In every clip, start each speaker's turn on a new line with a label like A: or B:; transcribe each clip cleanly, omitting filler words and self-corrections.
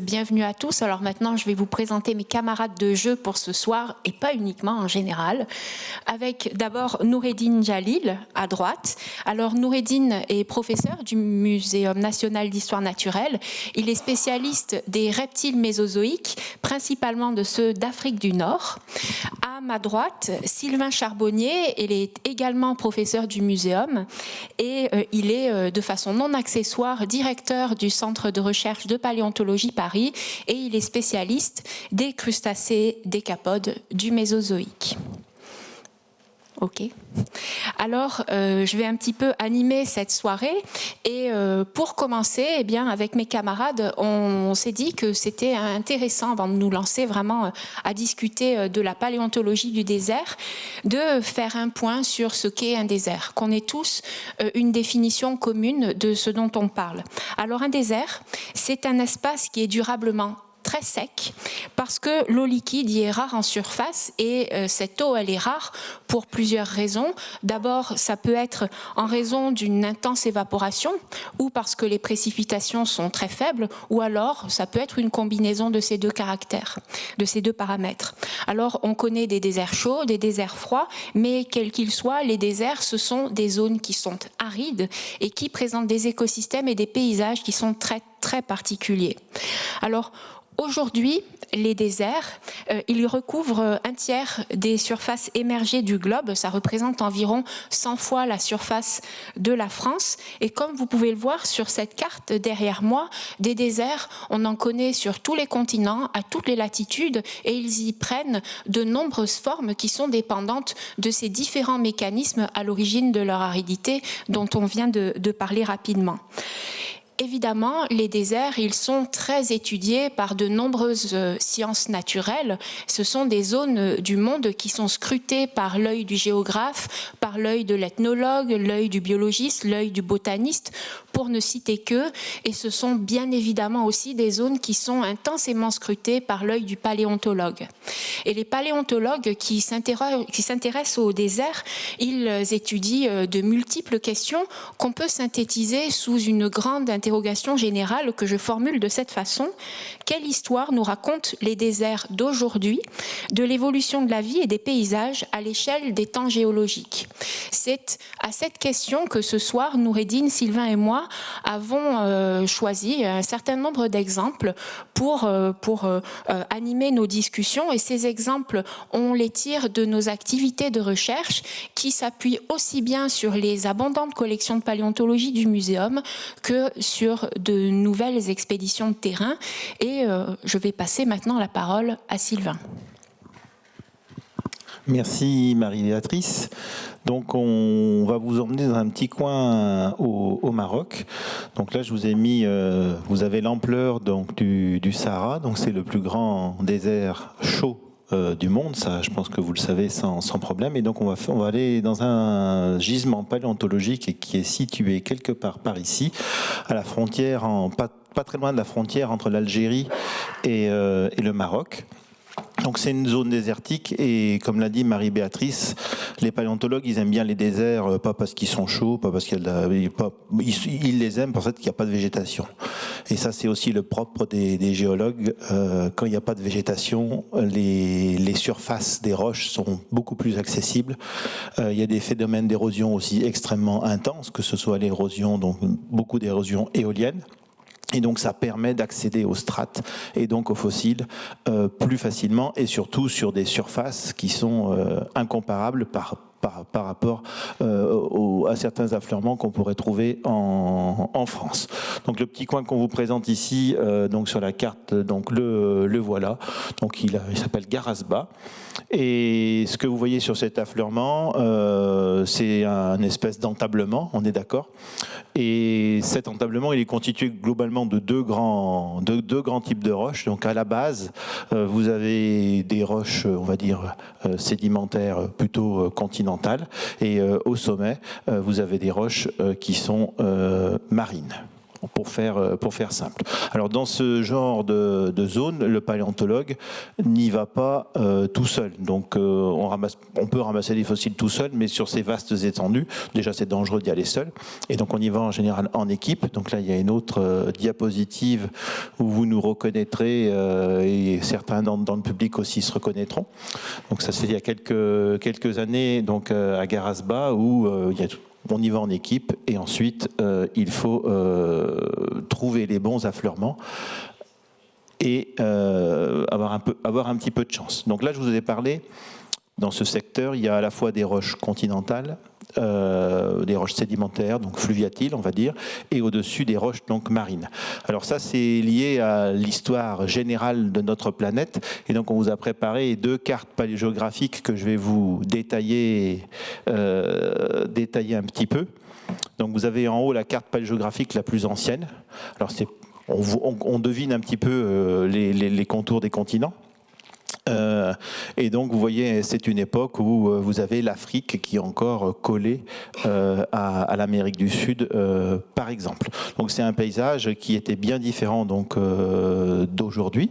A: Bienvenue à tous. Alors maintenant, je vais vous présenter mes camarades de jeu pour ce soir, et pas uniquement en général, avec d'abord Noureddine Jalil à droite. Alors Noureddine est professeur du Muséum national d'histoire naturelle. Il est spécialiste des reptiles mésozoïques, principalement de ceux d'Afrique du Nord. À ma droite, Sylvain Charbonnier, il est également professeur du muséum et il est de façon non accessoire directeur du Centre de recherche de paléontologie Paris et il est spécialiste des crustacés décapodes du Mésozoïque. Ok. Alors, je vais un petit peu animer cette soirée et pour commencer, eh bien, avec mes camarades, on s'est dit que c'était intéressant, avant de nous lancer vraiment à discuter de la paléontologie du désert, de faire un point sur ce qu'est un désert, qu'on ait tous une définition commune de ce dont on parle. Alors, un désert, c'est un espace qui est durablement très sec parce que l'eau liquide y est rare en surface et cette eau elle est rare pour plusieurs raisons. D'abord ça peut être en raison d'une intense évaporation ou parce que les précipitations sont très faibles ou alors ça peut être une combinaison de ces deux caractères, de ces deux paramètres. Alors on connaît des déserts chauds, des déserts froids, mais quels qu'ils soient, les déserts ce sont des zones qui sont arides et qui présentent des écosystèmes et des paysages qui sont très particuliers. Alors aujourd'hui, les déserts, ils recouvrent un tiers des surfaces émergées du globe. Ça représente environ 100 fois la surface de la France. Et comme vous pouvez le voir sur cette carte derrière moi, des déserts, on en connaît sur tous les continents, à toutes les latitudes, et ils y prennent de nombreuses formes qui sont dépendantes de ces différents mécanismes à l'origine de leur aridité dont on vient de parler rapidement. Évidemment, les déserts, ils sont très étudiés par de nombreuses sciences naturelles. Ce sont des zones du monde qui sont scrutées par l'œil du géographe, par l'œil de l'ethnologue, l'œil du biologiste, l'œil du botaniste, pour ne citer qu'eux. Et ce sont bien évidemment aussi des zones qui sont intensément scrutées par l'œil du paléontologue. Et les paléontologues qui s'intéressent au désert, ils étudient de multiples questions qu'on peut synthétiser sous une grande interrogation générale que je formule de cette façon. Quelle histoire nous racontent les déserts d'aujourd'hui, de l'évolution de la vie et des paysages à l'échelle des temps géologiques? C'est à cette question que ce soir, Noureddine, Sylvain et moi avons choisi un certain nombre d'exemples pour animer nos discussions. Et ces exemples, on les tire de nos activités de recherche qui s'appuient aussi bien sur les abondantes collections de paléontologie du muséum que sur de nouvelles expéditions de terrain. Et je vais passer maintenant la parole à Sylvain.
B: Merci Marie-Béatrice. Donc on va vous emmener dans un petit coin au Maroc. Donc là je vous ai mis, vous avez l'ampleur donc du Sahara, donc c'est le plus grand désert chaud du monde, ça je pense que vous le savez sans problème. Et donc on va aller dans un gisement paléontologique qui est situé quelque part par ici, à la frontière, pas très loin de la frontière entre l'Algérie et le Maroc. Donc c'est une zone désertique et comme l'a dit Marie-Béatrice, les paléontologues ils aiment bien les déserts, pas parce qu'ils sont chauds, pas parce qu'il y a ils les aiment parce qu'il n'y a pas de végétation. Et ça c'est aussi le propre des géologues, quand il n'y a pas de végétation, les surfaces des roches sont beaucoup plus accessibles. Il y a des phénomènes d'érosion aussi extrêmement intenses, que ce soit l'érosion, donc beaucoup d'érosion éolienne. Et donc ça permet d'accéder aux strates et donc aux fossiles plus facilement et surtout sur des surfaces qui sont incomparables par rapport à certains affleurements qu'on pourrait trouver en France. Donc le petit coin qu'on vous présente ici, donc sur la carte, donc le voilà. Donc il s'appelle Garasba. Et ce que vous voyez sur cet affleurement, c'est un espèce d'entablement, on est d'accord. Et cet entablement, il est constitué globalement de deux grands types de roches. Donc à la base, vous avez des roches, on va dire, sédimentaires plutôt continentales. Et au sommet, vous avez des roches qui sont marines. pour faire simple. Alors dans ce genre de zone, le paléontologue n'y va pas tout seul. Donc on peut ramasser des fossiles tout seul, mais sur ces vastes étendues, déjà c'est dangereux d'y aller seul. Et donc on y va en général en équipe. Donc là il y a une autre diapositive où vous nous reconnaîtrez et certains dans le public aussi se reconnaîtront. Donc ça c'est il y a quelques années donc à Garasba où on y va en équipe et ensuite il faut trouver les bons affleurements et avoir un petit peu de chance. Donc là je vous ai parlé, dans ce secteur, il y a à la fois des roches continentales, des roches sédimentaires, donc fluviatiles on va dire, et au-dessus des roches donc marines. Alors ça c'est lié à l'histoire générale de notre planète, et donc on vous a préparé 2 cartes paléogéographiques que je vais vous détailler un petit peu. Donc vous avez en haut la carte paléogéographique la plus ancienne. Alors on devine un petit peu les contours des continents. Et donc vous voyez, c'est une époque où vous avez l'Afrique qui est encore collée à l'Amérique du Sud, par exemple. Donc c'est un paysage qui était bien différent donc d'aujourd'hui.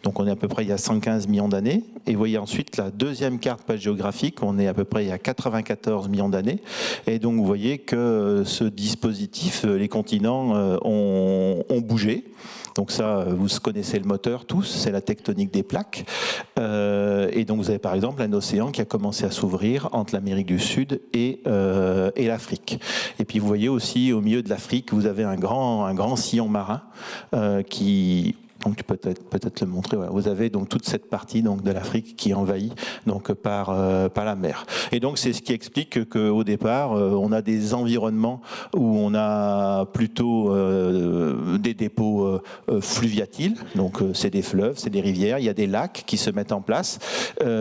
B: Donc on est à peu près il y a 115 millions d'années. Et vous voyez ensuite la deuxième carte paléogéographique, on est à peu près il y a 94 millions d'années. Et donc vous voyez que ce dispositif, les continents ont bougé. Donc ça, vous connaissez le moteur tous, c'est la tectonique des plaques. Et donc vous avez par exemple un océan qui a commencé à s'ouvrir entre l'Amérique du Sud et l'Afrique. Et puis vous voyez aussi au milieu de l'Afrique, vous avez un grand sillon marin qui... Donc tu peux peut-être le montrer. Voilà. Vous avez donc toute cette partie donc de l'Afrique qui est envahie donc par la mer. Et donc c'est ce qui explique qu'au départ on a des environnements où on a plutôt des dépôts fluviatiles. Donc c'est des fleuves, c'est des rivières. Il y a des lacs qui se mettent en place.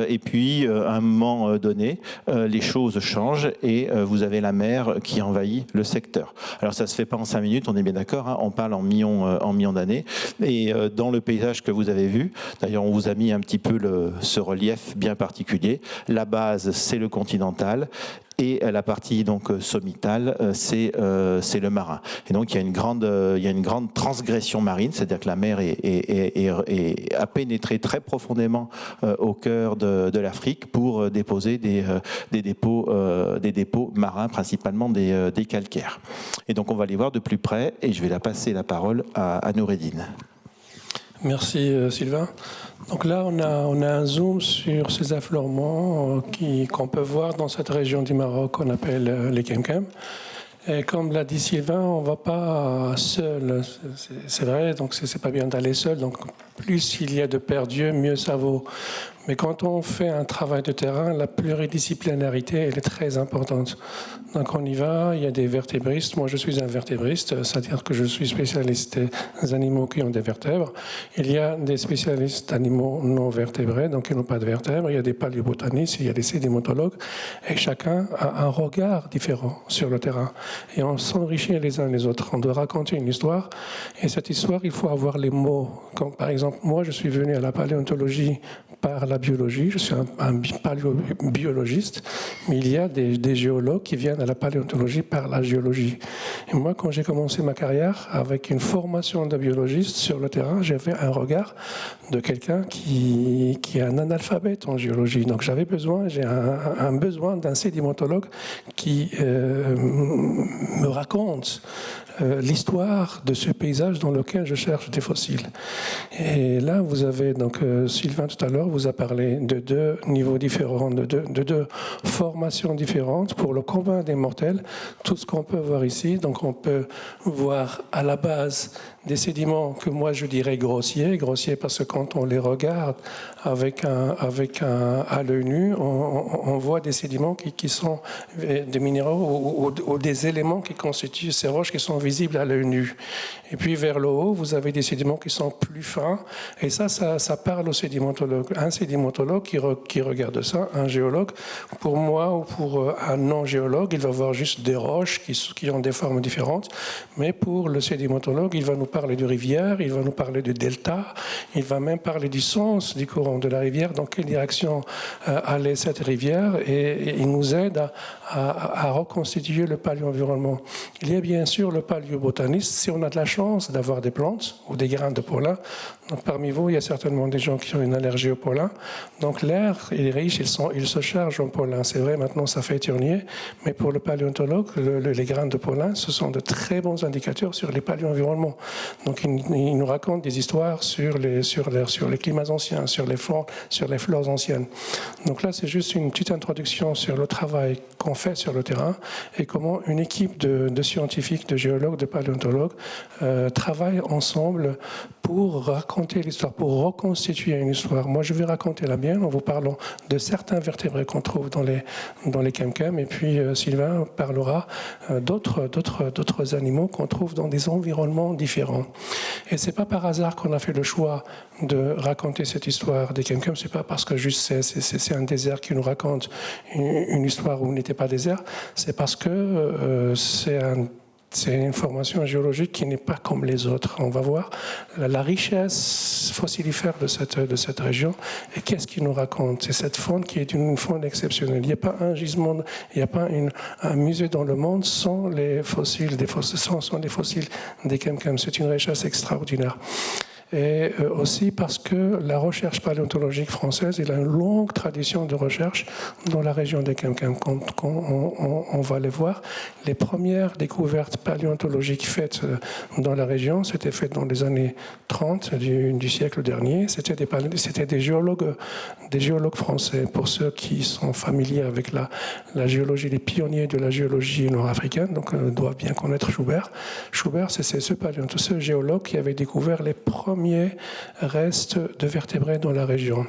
B: Et puis à un moment donné, les choses changent et vous avez la mer qui envahit le secteur. Alors ça se fait pas en 5 minutes, on est bien d'accord. Hein, on parle en millions d'années. Et dans le paysage que vous avez vu, d'ailleurs on vous a mis un petit peu ce relief bien particulier. La base c'est le continental et la partie donc sommitale c'est le marin. Et donc il y a une grande transgression marine, c'est-à-dire que la mer a pénétré très profondément au cœur de l'Afrique pour déposer des dépôts marins, principalement des calcaires. Et donc on va les voir de plus près et je vais passer la parole à Noureddine.
C: Merci Sylvain. Donc là, on a un zoom sur ces affleurements qu'on peut voir dans cette région du Maroc qu'on appelle les Kemkem. Et comme l'a dit Sylvain, on ne va pas seul, c'est vrai, donc c'est pas bien d'aller seul. Donc plus il y a de perdus, mieux ça vaut. Mais quand on fait un travail de terrain, la pluridisciplinarité, elle est très importante. Donc on y va, il y a des vertébristes. Moi, je suis un vertébriste, c'est-à-dire que je suis spécialiste des animaux qui ont des vertèbres. Il y a des spécialistes d'animaux non vertébrés, donc qui n'ont pas de vertèbres. Il y a des paléobotanistes, il y a des sédimentologues. Et chacun a un regard différent sur le terrain. Et on s'enrichit les uns les autres. On doit raconter une histoire. Et cette histoire, il faut avoir les mots. Comme par exemple, moi, je suis venu à la paléontologie par la biologie, je suis un paléobiologiste, mais il y a des géologues qui viennent à la paléontologie par la géologie. Et moi, quand j'ai commencé ma carrière avec une formation de biologiste sur le terrain, j'avais un regard de quelqu'un qui est un analphabète en géologie. Donc j'ai un besoin d'un sédimentologue qui me raconte l'histoire de ce paysage dans lequel je cherche des fossiles. Et là, vous avez donc Sylvain tout à l'heure vous a parlé de 2 niveaux différents, de deux formations différentes pour le commun des mortels. Tout ce qu'on peut voir ici, donc on peut voir à la base des sédiments que moi je dirais grossiers parce que quand on les regarde avec à l'œil nu, on voit des sédiments qui sont des minéraux ou des éléments qui constituent ces roches qui sont visibles à l'œil nu. Et puis vers le haut, vous avez des sédiments qui sont plus fins, et ça parle aux sédimentologues. Un sédimentologue qui regarde ça, un géologue, pour moi ou pour un non-géologue, il va voir juste des roches qui ont des formes différentes, mais pour le sédimentologue, il va nous parler de rivière, il va nous parler de delta, il va même parler du sens du courant de la rivière, dans quelle direction allait cette rivière, et il nous aide à reconstituer le paléo-environnement. Il y a bien sûr le paléobotaniste. Si on a de la chance d'avoir des plantes ou des grains de pollen, donc parmi vous, il y a certainement des gens qui ont une allergie au pollen. Donc l'air est riche, il se charge en pollen. C'est vrai, maintenant ça fait éternuer, mais pour le paléontologue, les grains de pollen, ce sont de très bons indicateurs sur les paléo-environnements. Donc il nous raconte des histoires sur les climats anciens, sur les flores anciennes. Donc là, c'est juste une petite introduction sur le travail qu'on fait sur le terrain et comment une équipe de scientifiques, de géologues, de paléontologues travaille ensemble pour raconter l'histoire, pour reconstituer une histoire. Moi, je vais raconter la mienne en vous parlant de certains vertébrés qu'on trouve dans les Kemkem, et puis Sylvain parlera d'autres animaux qu'on trouve dans des environnements différents. Et c'est pas par hasard qu'on a fait le choix de raconter cette histoire des Kemkem. C'est pas parce que juste c'est un désert qui nous raconte une histoire où il n'était pas désert. C'est parce que c'est une formation géologique qui n'est pas comme les autres. On va voir la richesse fossilifère de cette région et qu'est-ce qu'il nous raconte. C'est cette faune qui est une faune exceptionnelle. Il n'y a pas un gisement, il n'y a pas un musée dans le monde sans les fossiles des Kemkem. C'est une richesse extraordinaire. Et aussi parce que la recherche paléontologique française, il a une longue tradition de recherche dans la région des Kemkem. Quand on va les voir, les premières découvertes paléontologiques faites dans la région, c'était fait dans les années 30 du siècle dernier. C'était des géologues français. Pour ceux qui sont familiers avec la géologie, les pionniers de la géologie nord-africaine, donc doivent bien connaître Schubert. Schubert, c'est ce géologue qui avait découvert les premiers restes de vertébrés dans la région.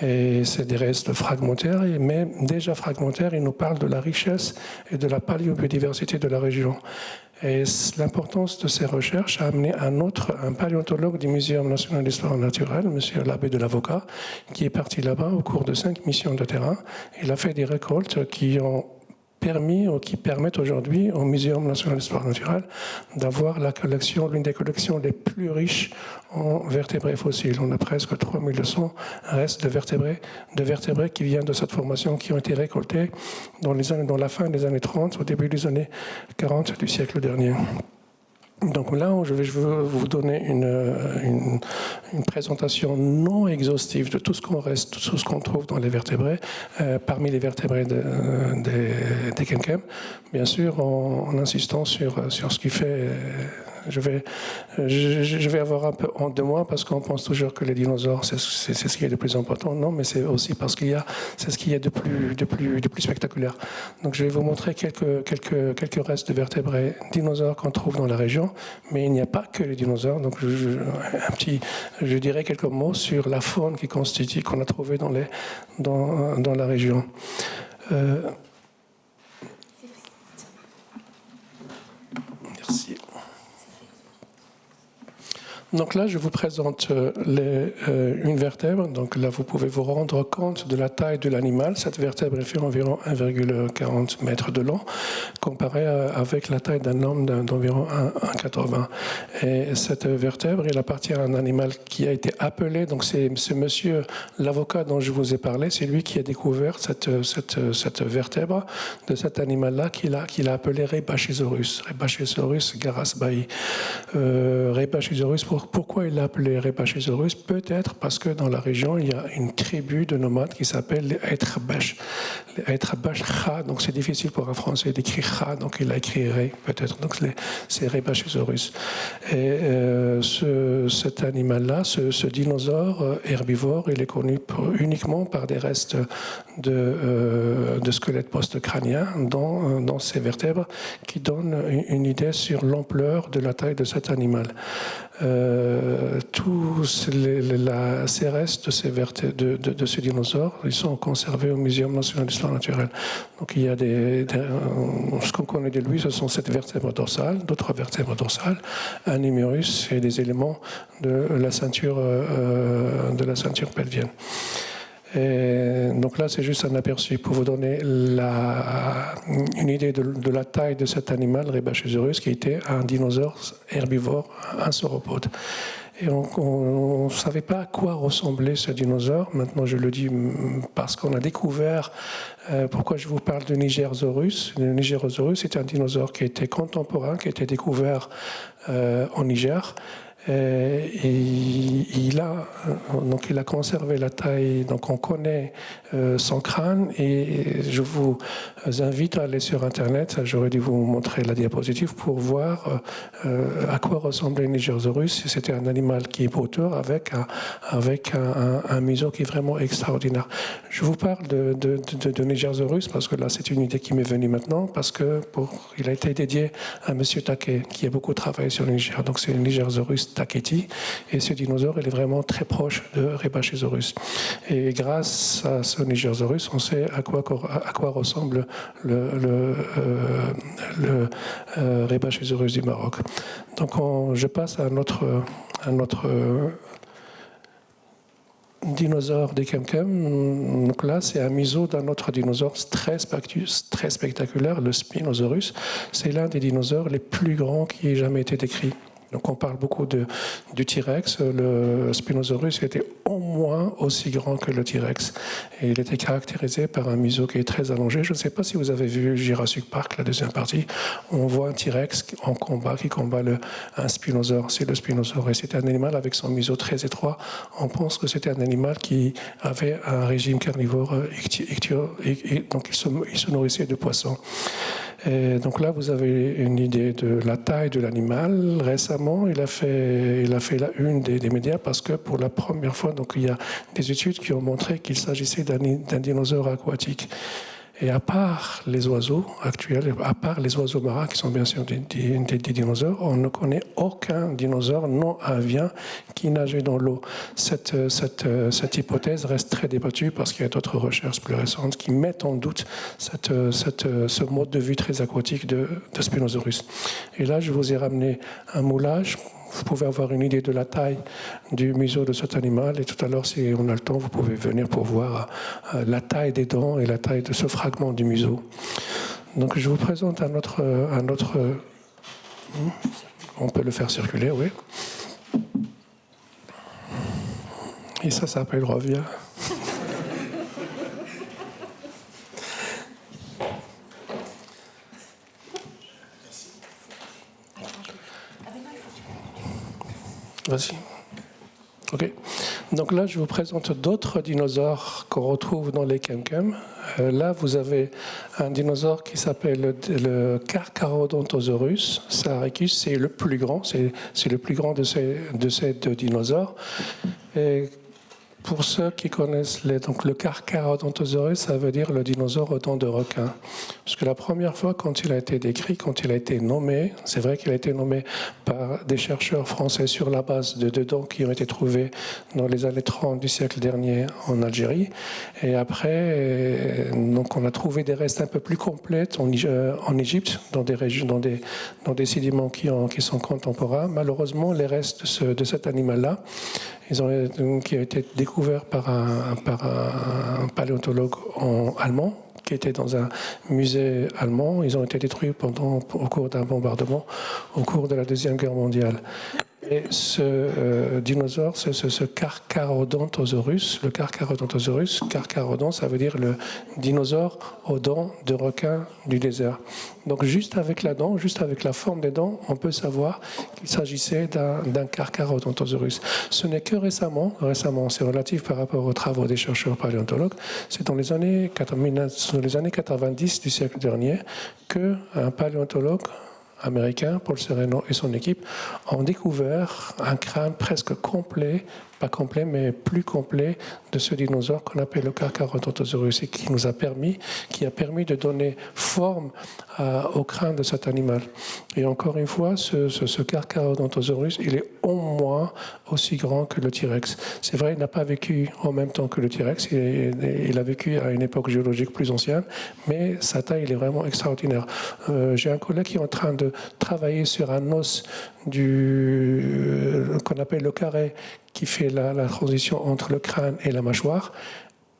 C: Et c'est des restes fragmentaires, mais déjà fragmentaires, il nous parle de la richesse et de la paléobiodiversité de la région. Et l'importance de ces recherches a amené un paléontologue du Muséum national d'histoire naturelle, M. l'abbé de l'Avocat, qui est parti là-bas au cours de 5 missions de terrain. Il a fait des récoltes qui permettent aujourd'hui au Muséum national d'histoire naturelle d'avoir l'une des collections les plus riches en vertébrés fossiles. On a presque 3200 restes de vertébrés qui viennent de cette formation, qui ont été récoltés dans la fin des années 30, au début des années 40 du siècle dernier. Donc là, je veux vous donner une présentation non exhaustive de tout ce qu'on trouve dans les vertébrés, parmi les vertébrés des Kemkem, bien sûr en insistant sur ce qui fait. Je vais avoir un peu honte de moi parce qu'on pense toujours que les dinosaures, c'est ce qui est le plus important. Non, mais c'est aussi parce c'est ce qu'il y a de plus spectaculaire. Donc je vais vous montrer quelques restes de vertébrés dinosaures qu'on trouve dans la région, mais il n'y a pas que les dinosaures. Donc je dirais quelques mots sur la faune qu'on a trouvée dans la région. Merci. Donc là, je vous présente une vertèbre. Donc là, vous pouvez vous rendre compte de la taille de l'animal. Cette vertèbre fait environ 1,40 mètres de long, comparée avec la taille d'un homme d'environ 1,80. Et cette vertèbre, elle appartient à un animal qui a été appelé, donc c'est ce monsieur, l'avocat dont je vous ai parlé, c'est lui qui a découvert cette vertèbre de cet animal-là qu'il a appelé Rebbachisaurus. Rebbachisaurus garasbayi. Rebbachisaurus, pourquoi il l'a appelé Rebbachisaurus? Peut-être parce que dans la région, il y a une tribu de nomades qui s'appelle les Aitrebash. Les Aitrebash Kha, donc c'est difficile pour un Français d'écrire Kha, donc il a écrit Ré, peut-être. Donc c'est Rebbachisaurus. Et cet animal-là, ce dinosaure herbivore, il est connu uniquement par des restes de squelettes post-crâniens dans ces vertèbres qui donnent une idée sur l'ampleur de la taille de cet animal. Tous ces restes de ces dinosaures, ils sont conservés au Muséum national d'histoire naturelle. Donc il y a ce qu'on connaît de lui, ce sont cette vertèbre dorsale, d'autres vertèbres dorsales, un humérus et des éléments de la ceinture pelvienne. Et donc là, c'est juste un aperçu pour vous donner une idée de la taille de cet animal, Rebbachisaurus, qui était un dinosaure herbivore, un sauropode. Et on ne savait pas à quoi ressemblait ce dinosaure. Maintenant, je le dis parce qu'on a découvert pourquoi je vous parle de Nigersaurus. Le Nigersaurus, c'est un dinosaure qui était contemporain, qui a été découvert en Niger. Et il a conservé la taille, donc on connaît son crâne, et je vous invite à aller sur Internet. J'aurais dû vous montrer la diapositive pour voir à quoi ressemblait le Nigersaurus. C'était un animal qui est moteur avec un museau qui est vraiment extraordinaire. Je vous parle de Nigersaurus parce que là c'est une idée qui m'est venue maintenant, parce que il a été dédié à M. Take qui a beaucoup travaillé sur le Niger. Donc c'est le Nigersaurus Taketi, et ce dinosaure il est vraiment très proche de Rebbachisaurus. Et grâce à ce Nigersaurus, on sait à quoi ressemble le Rebbachisaurus du Maroc. Donc je passe à notre dinosaure des Kemkem. Donc là, c'est un museau d'un autre dinosaure très spectaculaire, le Spinosaurus. C'est l'un des dinosaures les plus grands qui ait jamais été décrit. Donc on parle beaucoup du T-Rex. Le Spinosaurus était au moins aussi grand que le T-Rex. Et il était caractérisé par un museau qui est très allongé. Je ne sais pas si vous avez vu Jurassic Park, la deuxième partie. On voit un T-Rex en combat qui combat un Spinosaure. C'est le Spinosaure. Et c'est un animal avec son museau très étroit. On pense que c'était un animal qui avait un régime carnivore. Donc il se nourrissait de poissons. Et donc là, vous avez une idée de la taille de l'animal. Récemment, il a fait la une des médias parce que pour la première fois, donc, il y a des études qui ont montré qu'il s'agissait d'un dinosaure aquatique. Et à part les oiseaux actuels, à part les oiseaux marins qui sont bien sûr des dinosaures, on ne connaît aucun dinosaure non avien qui nageait dans l'eau. Cette hypothèse reste très débattue parce qu'il y a d'autres recherches plus récentes qui mettent en doute ce mode de vie très aquatique de Spinosaurus. Et là, je vous ai ramené un moulage. Vous pouvez avoir une idée de la taille du museau de cet animal. Et tout à l'heure, si on a le temps, vous pouvez venir pour voir la taille des dents et la taille de ce fragment du museau. Donc je vous présente un autre. On peut le faire circuler, oui. Et ça s'appelle Rovia. Vas-y. Ok. Donc là, je vous présente d'autres dinosaures qu'on retrouve dans les Kemkem. Là, vous avez un dinosaure qui s'appelle le Carcharodontosaurus saaricus. C'est le plus grand. C'est le plus grand de ces deux dinosaures. Et pour ceux qui connaissent donc le Carcharodontosaurus, ça veut dire le dinosaure aux dents de requin. Parce que la première fois, quand il a été décrit, quand il a été nommé, c'est vrai qu'il a été nommé par des chercheurs français sur la base de deux dents qui ont été trouvées dans les années 30 du siècle dernier en Algérie. Et après, donc on a trouvé des restes un peu plus complets en Égypte, dans des régions, dans des sédiments qui sont contemporains. Malheureusement, les restes de cet animal-là, qui ont été découverts par un paléontologue allemand qui était dans un musée allemand. Ils ont été détruits au cours d'un bombardement au cours de la Deuxième Guerre mondiale. Et ce dinosaure, c'est ce Carcharodontosaurus. Le Carcharodontosaurus, carcharodon, ça veut dire le dinosaure aux dents de requin du désert. Donc juste avec la dent, juste avec la forme des dents, on peut savoir qu'il s'agissait d'un Carcharodontosaurus. Ce n'est que récemment, c'est relatif par rapport aux travaux des chercheurs paléontologues, c'est dans les années 90 du siècle dernier qu'un paléontologue américain, Paul Sereno et son équipe, ont découvert un crâne presque complet, pas complet, mais plus complet de ce dinosaure qu'on appelle le Carcharodontosaurus et qui a permis de donner forme au crâne de cet animal. Et encore une fois, ce Carcharodontosaurus, il est au moins aussi grand que le T-Rex. C'est vrai, il n'a pas vécu en même temps que le T-Rex, il a vécu à une époque géologique plus ancienne, mais sa taille, il est vraiment extraordinaire. J'ai un collègue qui est en train de travailler sur un os qu'on appelle le carré, qui fait la transition entre le crâne et la mâchoire.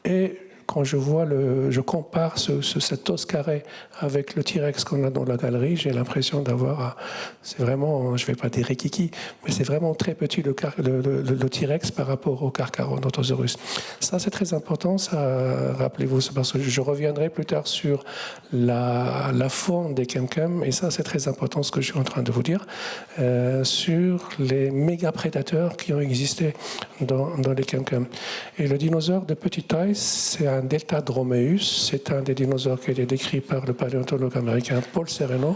C: Et quand je compare cet os carré avec le T-Rex qu'on a dans la galerie, j'ai l'impression d'avoir, c'est vraiment, je ne vais pas dire rikiki, mais c'est vraiment très petit le T-Rex par rapport au Carcharodontosaurus. Ça, c'est très important, ça, rappelez-vous, parce que je reviendrai plus tard sur la forme des Kemkem, et ça, c'est très important ce que je suis en train de vous dire, sur les méga prédateurs qui ont existé dans les Kemkem. Et le dinosaure de petite taille, c'est un Deltadromeus, c'est un des dinosaures qui a été décrit par le paléontologue américain Paul Sereno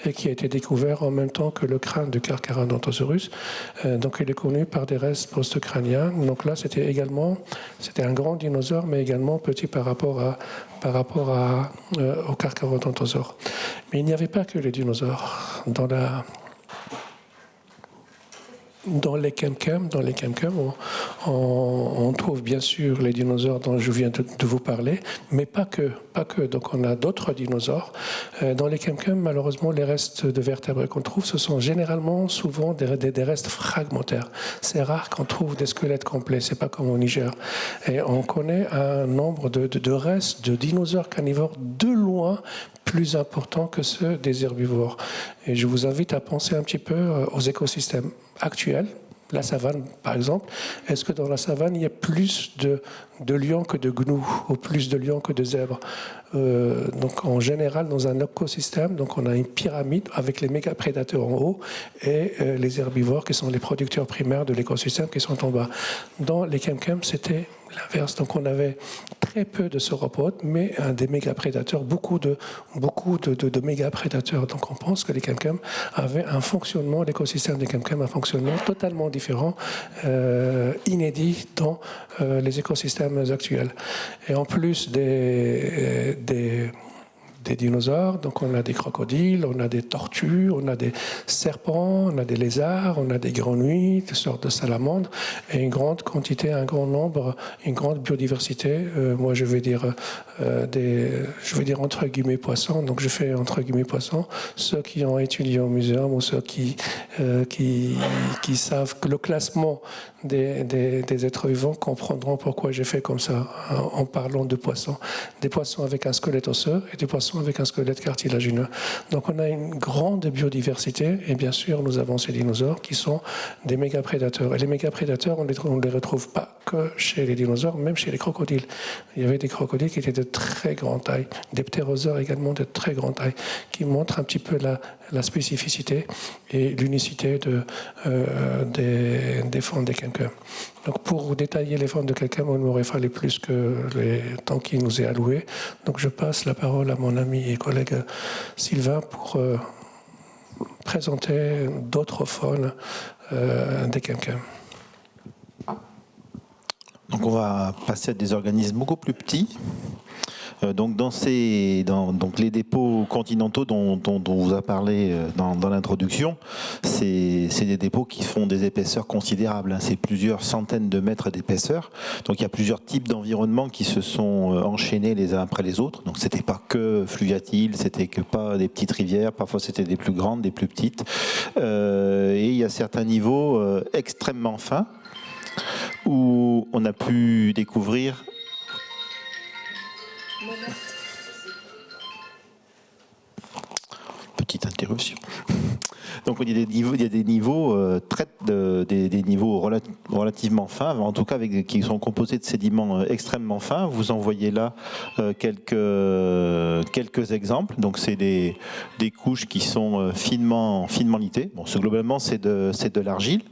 C: et qui a été découvert en même temps que le crâne de Carcharodontosaurus. Donc il est connu par des restes post-crâniens. Donc là, c'était un grand dinosaure, mais également petit par rapport au Carcharodontosaure. Mais il n'y avait pas que les dinosaures dans les Kemkem, on trouve bien sûr les dinosaures dont je viens de vous parler, mais pas que. Donc on a d'autres dinosaures. Dans les Kemkem, malheureusement, les restes de vertébrés qu'on trouve, ce sont généralement souvent des restes fragmentaires. C'est rare qu'on trouve des squelettes complets, c'est pas comme au Niger. Et on connaît un nombre de restes de dinosaures carnivores de loin plus importants que ceux des herbivores. Et je vous invite à penser un petit peu aux écosystèmes actuels, la savane par exemple. Est-ce que dans la savane il y a plus de lions que de gnous ou plus de lions que de zèbres? Donc en général dans un écosystème, donc on a une pyramide avec les méga prédateurs en haut et les herbivores qui sont les producteurs primaires de l'écosystème qui sont en bas. Dans les Kemkem, c'était l'inverse. Donc on avait très peu de sauropodes, mais des méga prédateurs, beaucoup de méga prédateurs. Donc on pense que les Kemkem avaient un fonctionnement, l'écosystème des Kemkem, un fonctionnement totalement différent, inédit dans les écosystèmes actuels. Et en plus des dinosaures, donc on a des crocodiles, on a des tortues, on a des serpents, on a des lézards, on a des grenouilles, des sortes de salamandres, et une grande quantité, un grand nombre, une grande biodiversité. Moi, je vais dire entre guillemets poissons. Donc, je fais entre guillemets poissons. Ceux qui ont étudié au muséum ou ceux qui savent que le classement des êtres vivants comprendront pourquoi j'ai fait comme ça en parlant de poissons. Des poissons avec un squelette osseux et des poissons avec un squelette cartilagineux. Donc on a une grande biodiversité et bien sûr nous avons ces dinosaures qui sont des méga prédateurs. Et les méga prédateurs, on ne les retrouve pas que chez les dinosaures, même chez les crocodiles. Il y avait des crocodiles qui étaient de très grande taille, des ptérosaures également de très grande taille, qui montrent un petit peu la spécificité et l'unicité des faunes des Kemkem. Donc pour détailler les faunes de Kemkem, il m'aurait fallu plus que le temps qui nous est alloué. Donc je passe la parole à mon ami et collègue Sylvain pour présenter d'autres faunes des Kemkem.
B: Donc on va passer à des organismes beaucoup plus petits. Donc donc les dépôts continentaux dont on vous a parlé dans l'introduction, c'est des dépôts qui font des épaisseurs considérables. C'est plusieurs centaines de mètres d'épaisseur. Donc il y a plusieurs types d'environnements qui se sont enchaînés les uns après les autres. Donc c'était pas que fluviatile, c'était que pas des petites rivières. Parfois c'était des plus grandes, des plus petites. Et il y a certains niveaux extrêmement fins où on a pu découvrir petite interruption. Donc il y a des niveaux des niveaux relativement fins, en tout cas qui sont composés de sédiments extrêmement fins. Vous en voyez là quelques exemples. Donc c'est des couches qui sont finement litées. Bon, globalement c'est de l'argile.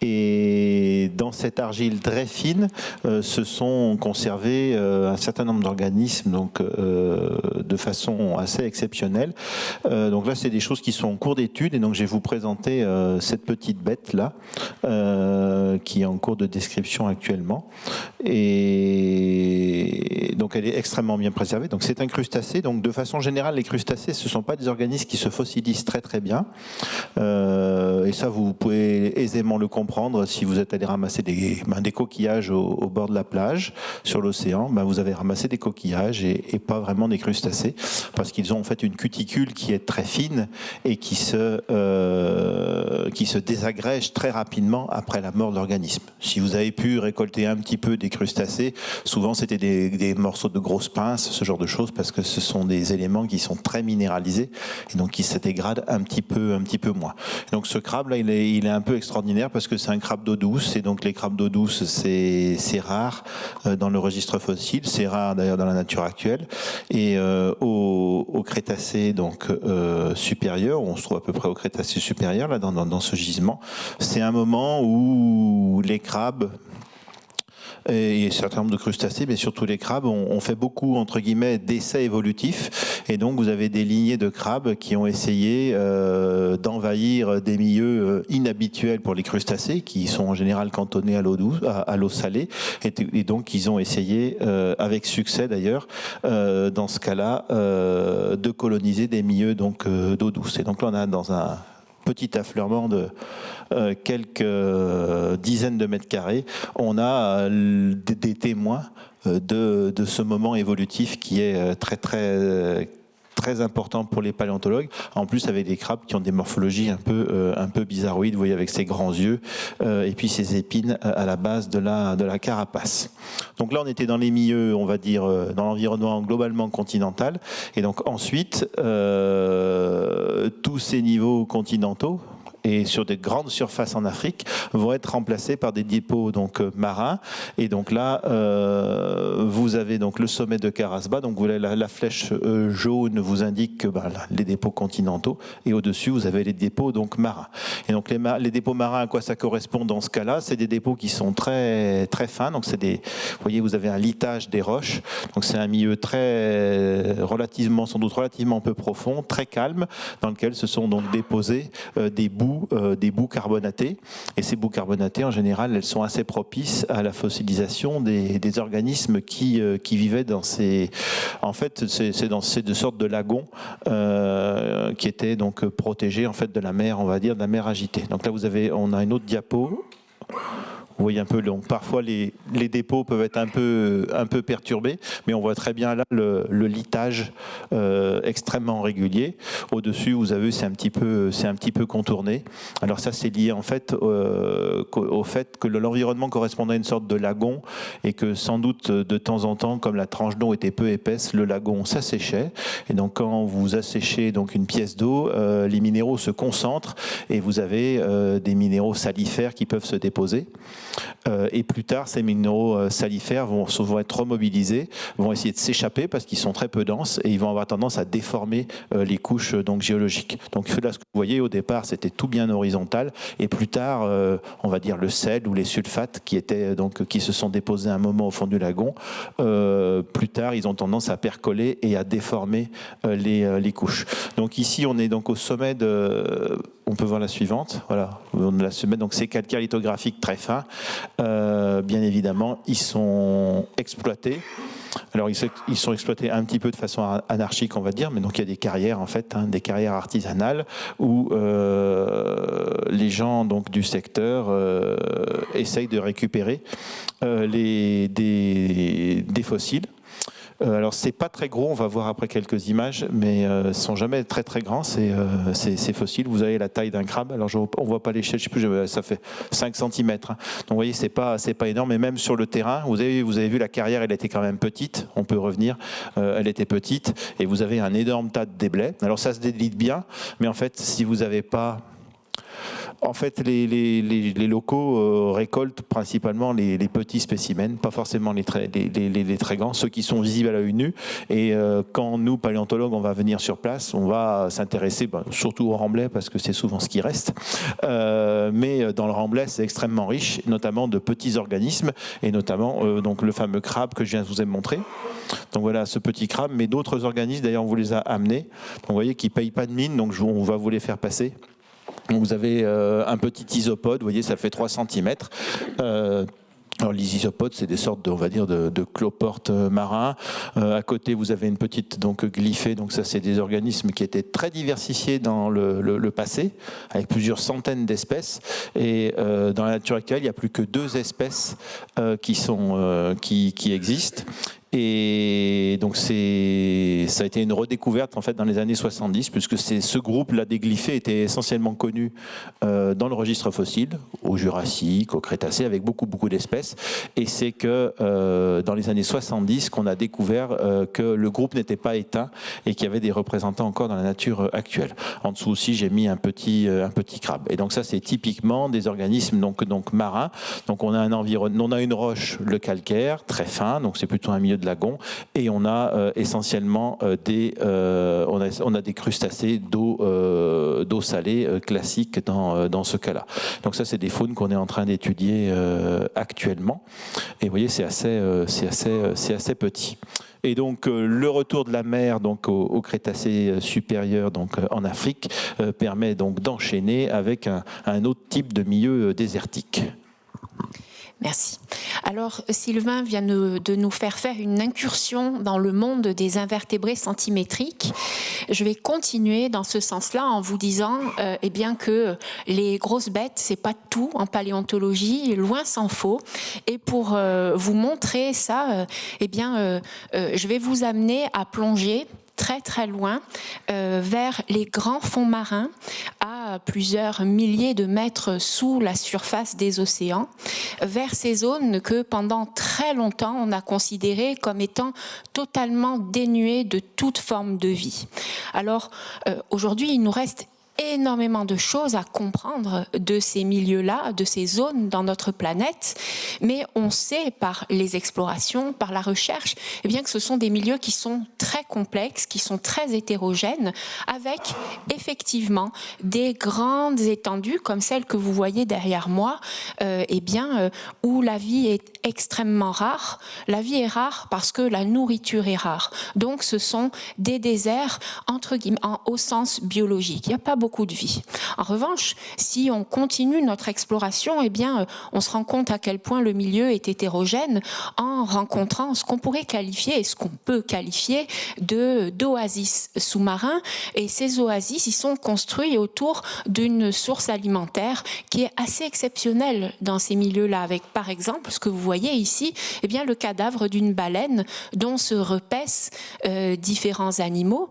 B: Et dans cette argile très fine, se sont conservés un certain nombre d'organismes, donc de façon assez exceptionnelle. Donc là, c'est des choses qui sont en cours d'étude, et donc je vais vous présenter cette petite bête là, qui est en cours de description actuellement. Et donc elle est extrêmement bien préservée. Donc c'est un crustacé. Donc de façon générale, les crustacés, ce ne sont pas des organismes qui se fossilisent très très bien. Et ça, vous pouvez aisément le comprendre comprendre, si vous êtes allé ramasser des coquillages au bord de la plage, sur l'océan, vous avez ramassé des coquillages et pas vraiment des crustacés, parce qu'ils ont en fait une cuticule qui est très fine et qui se désagrège très rapidement après la mort de l'organisme. Si vous avez pu récolter un petit peu des crustacés, souvent c'était des morceaux de grosses pinces, ce genre de choses, parce que ce sont des éléments qui sont très minéralisés et donc qui se dégradent un petit peu moins. Donc ce crabe là, il est un peu extraordinaire parce que c'est un crabe d'eau douce, et donc les crabes d'eau douce c'est rare dans le registre fossile, c'est rare d'ailleurs dans la nature actuelle, et au Crétacé donc supérieur, on se trouve à peu près au Crétacé supérieur là dans ce gisement, c'est un moment où les crabes et un certain nombre de crustacés, mais surtout les crabes, ont fait beaucoup, entre guillemets, d'essais évolutifs. Et donc, vous avez des lignées de crabes qui ont essayé d'envahir des milieux inhabituels pour les crustacés, qui sont en général cantonnés à l'eau douce, à l'eau salée. Et donc, ils ont essayé, avec succès d'ailleurs, dans ce cas-là, de coloniser des milieux d'eau douce. Et donc là, on a dans un petit affleurement de quelques dizaines de mètres carrés, on a des témoins de ce moment évolutif qui est très important pour les paléontologues. En plus, avec des crabes qui ont des morphologies un peu bizarroïdes, vous voyez, avec ces grands yeux et puis ces épines à la base de la carapace. Donc là, on était dans les milieux, on va dire, dans l'environnement globalement continental. Et donc ensuite, tous ces niveaux continentaux, et sur des grandes surfaces en Afrique, vont être remplacés par des dépôts marins. Et donc là, vous avez donc le sommet de Karasba. Donc la flèche jaune vous indique que les dépôts continentaux. Et au-dessus, vous avez les dépôts marins. Et donc les dépôts marins, à quoi ça correspond dans ce cas-là? C'est des dépôts qui sont très très fins. Donc vous voyez, vous avez un litage des roches. Donc c'est un milieu sans doute relativement peu profond, très calme, dans lequel se sont donc déposés des boues carbonatés. Et ces boues carbonatés, en général, elles sont assez propices à la fossilisation des organismes qui vivaient dans ces... En fait, c'est dans ces deux sortes de lagons qui étaient donc protégés en fait de la mer, on va dire, de la mer agitée. Donc là, on a une autre diapo. Vous voyez un peu, donc parfois les dépôts peuvent être un peu perturbés, mais on voit très bien là le litage extrêmement régulier. Au-dessus, vous avez vu, c'est un petit peu contourné. Alors ça, c'est lié en fait au fait que l'environnement correspondait à une sorte de lagon et que sans doute de temps en temps, comme la tranche d'eau était peu épaisse, le lagon s'asséchait. Et donc quand vous asséchez donc une pièce d'eau, les minéraux se concentrent et vous avez des minéraux salifères qui peuvent se déposer. Et plus tard, ces minéraux salifères vont être remobilisés, vont essayer de s'échapper parce qu'ils sont très peu denses et ils vont avoir tendance à déformer les couches géologiques. Donc là, ce que vous voyez au départ, c'était tout bien horizontal, et plus tard, on va dire le sel ou les sulfates qui se sont déposés un moment au fond du lagon, plus tard, ils ont tendance à percoler et à déformer les couches. Donc ici, on est donc au sommet on peut voir la suivante, voilà, donc ces calcaires lithographiques très fins. Bien évidemment, ils sont exploités. Alors, ils sont exploités un petit peu de façon anarchique, on va dire, mais donc il y a des carrières, en fait, des carrières artisanales où les gens du secteur essayent de récupérer des fossiles. Alors c'est pas très gros, on va voir après quelques images, mais ne sont jamais très très grands ces fossiles. Vous avez la taille d'un crabe, alors on voit pas l'échelle, je sais plus, ça fait 5 cm. Donc vous voyez, c'est pas énorme, et même sur le terrain, vous avez vu la carrière, elle était quand même petite, on peut revenir, elle était petite, et vous avez un énorme tas de déblais. Alors ça se délite bien, mais en fait, si vous n'avez pas... En fait, les locaux récoltent principalement les petits spécimens, pas forcément les très grands, ceux qui sont visibles à l'œil nu. Et quand nous, paléontologues, on va venir sur place, on va s'intéresser surtout au remblai, parce que c'est souvent ce qui reste. Mais dans le remblai, c'est extrêmement riche, notamment de petits organismes, et notamment donc le fameux crabe que je viens de vous montrer. Donc voilà, ce petit crabe, mais d'autres organismes, d'ailleurs, on vous les a amenés. Donc vous voyez qu'ils ne payent pas de mine, donc on va vous les faire passer. Vous avez un petit isopode, vous voyez, ça fait 3 cm. Alors les isopodes, c'est des sortes de, on va dire, de cloportes marins. À côté, vous avez une petite donc glyphée. Donc ça, c'est des organismes qui étaient très diversifiés dans le passé, avec plusieurs centaines d'espèces. Et dans la nature actuelle, il n'y a plus que 2 espèces qui existent. Et donc ça a été une redécouverte en fait dans les années 70, puisque ce groupe-là des glyphées était essentiellement connu dans le registre fossile, au Jurassique, au Crétacé, avec beaucoup d'espèces. Et c'est que dans les années 70 qu'on a découvert que le groupe n'était pas éteint et qu'il y avait des représentants encore dans la nature actuelle. En dessous aussi, j'ai mis un petit crabe. Et donc ça, c'est typiquement des organismes donc marins. Donc on a un environnement, on a une roche, le calcaire, très fin, donc c'est plutôt un milieu de lagon, et on a essentiellement des crustacés d'eau salée classique dans ce cas-là. Donc ça, c'est des faunes qu'on est en train d'étudier actuellement. Et vous voyez, c'est assez petit. Et donc le retour de la mer donc au Crétacé supérieur donc en Afrique permet donc d'enchaîner avec un autre type de milieu désertique.
A: Merci. Alors, Sylvain vient de nous faire une incursion dans le monde des invertébrés centimétriques. Je vais continuer dans ce sens-là en vous disant eh bien que les grosses bêtes, c'est pas tout en paléontologie, loin s'en faut. Et pour vous montrer ça, je vais vous amener à plonger très loin vers les grands fonds marins à plusieurs milliers de mètres sous la surface des océans, vers ces zones que pendant très longtemps on a considérées comme étant totalement dénuées de toute forme de vie. Alors aujourd'hui il nous reste énormément de choses à comprendre de ces milieux-là, de ces zones dans notre planète, mais on sait par les explorations, par la recherche, eh bien que ce sont des milieux qui sont très complexes, qui sont très hétérogènes, avec effectivement des grandes étendues comme celle que vous voyez derrière moi, où la vie est extrêmement rare. La vie est rare parce que la nourriture est rare. Donc ce sont des déserts entre guillemets au sens biologique. Il n'y a pas beaucoup de vie. En revanche, si on continue notre exploration, eh bien, on se rend compte à quel point le milieu est hétérogène en rencontrant ce qu'on pourrait qualifier et ce qu'on peut qualifier d'oasis sous-marins. Et ces oasis, ils sont construits autour d'une source alimentaire qui est assez exceptionnelle dans ces milieux-là, avec par exemple ce que vous voyez ici, eh bien, le cadavre d'une baleine dont se repaissent différents animaux.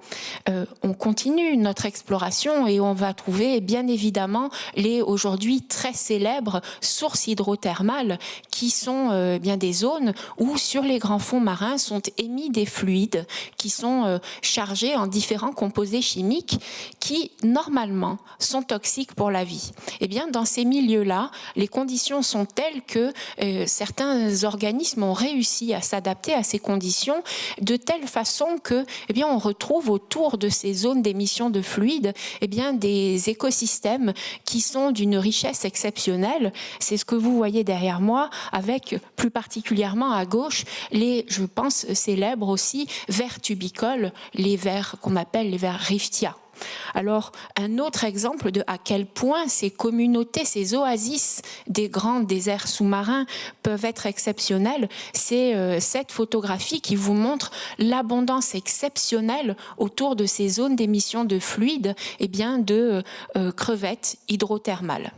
A: On continue notre exploration et on va trouver bien évidemment les aujourd'hui très célèbres sources hydrothermales qui sont bien des zones où sur les grands fonds marins sont émis des fluides qui sont chargés en différents composés chimiques qui normalement sont toxiques pour la vie. Eh bien dans ces milieux-là, les conditions sont telles que certains organismes ont réussi à s'adapter à ces conditions de telle façon que eh bien on retrouve autour de ces zones d'émission de fluides eh bien des écosystèmes qui sont d'une richesse exceptionnelle. C'est ce que vous voyez derrière moi, avec plus particulièrement à gauche les, je pense, célèbres aussi vers tubicoles, les vers qu'on appelle les vers riftia. Alors, un autre exemple de à quel point ces communautés, ces oasis des grands déserts sous-marins peuvent être exceptionnelles, c'est cette photographie qui vous montre l'abondance exceptionnelle autour de ces zones d'émission de fluides, eh bien de crevettes hydrothermales.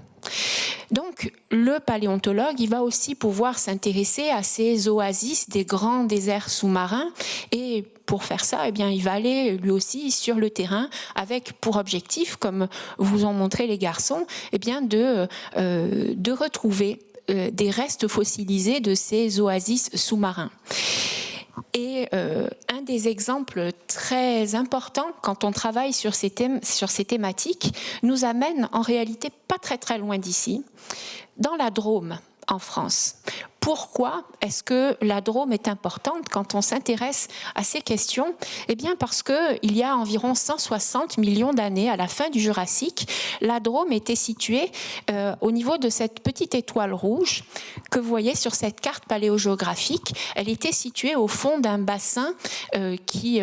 A: Donc, le paléontologue, il va aussi pouvoir s'intéresser à ces oasis des grands déserts sous-marins et pour faire ça, eh bien, il va aller lui aussi sur le terrain avec pour objectif, comme vous ont montré les garçons, eh bien, de retrouver des restes fossilisés de ces oasis sous-marins. Et un des exemples très importants quand on travaille sur ces thématiques nous amène en réalité pas très loin d'ici, dans la Drôme en France. Pourquoi est-ce que la Drôme est importante quand on s'intéresse à ces questions? Eh bien parce qu'il y a environ 160 millions d'années, à la fin du Jurassique, la Drôme était située au niveau de cette petite étoile rouge que vous voyez sur cette carte paléogéographique. Elle était située au fond d'un bassin qui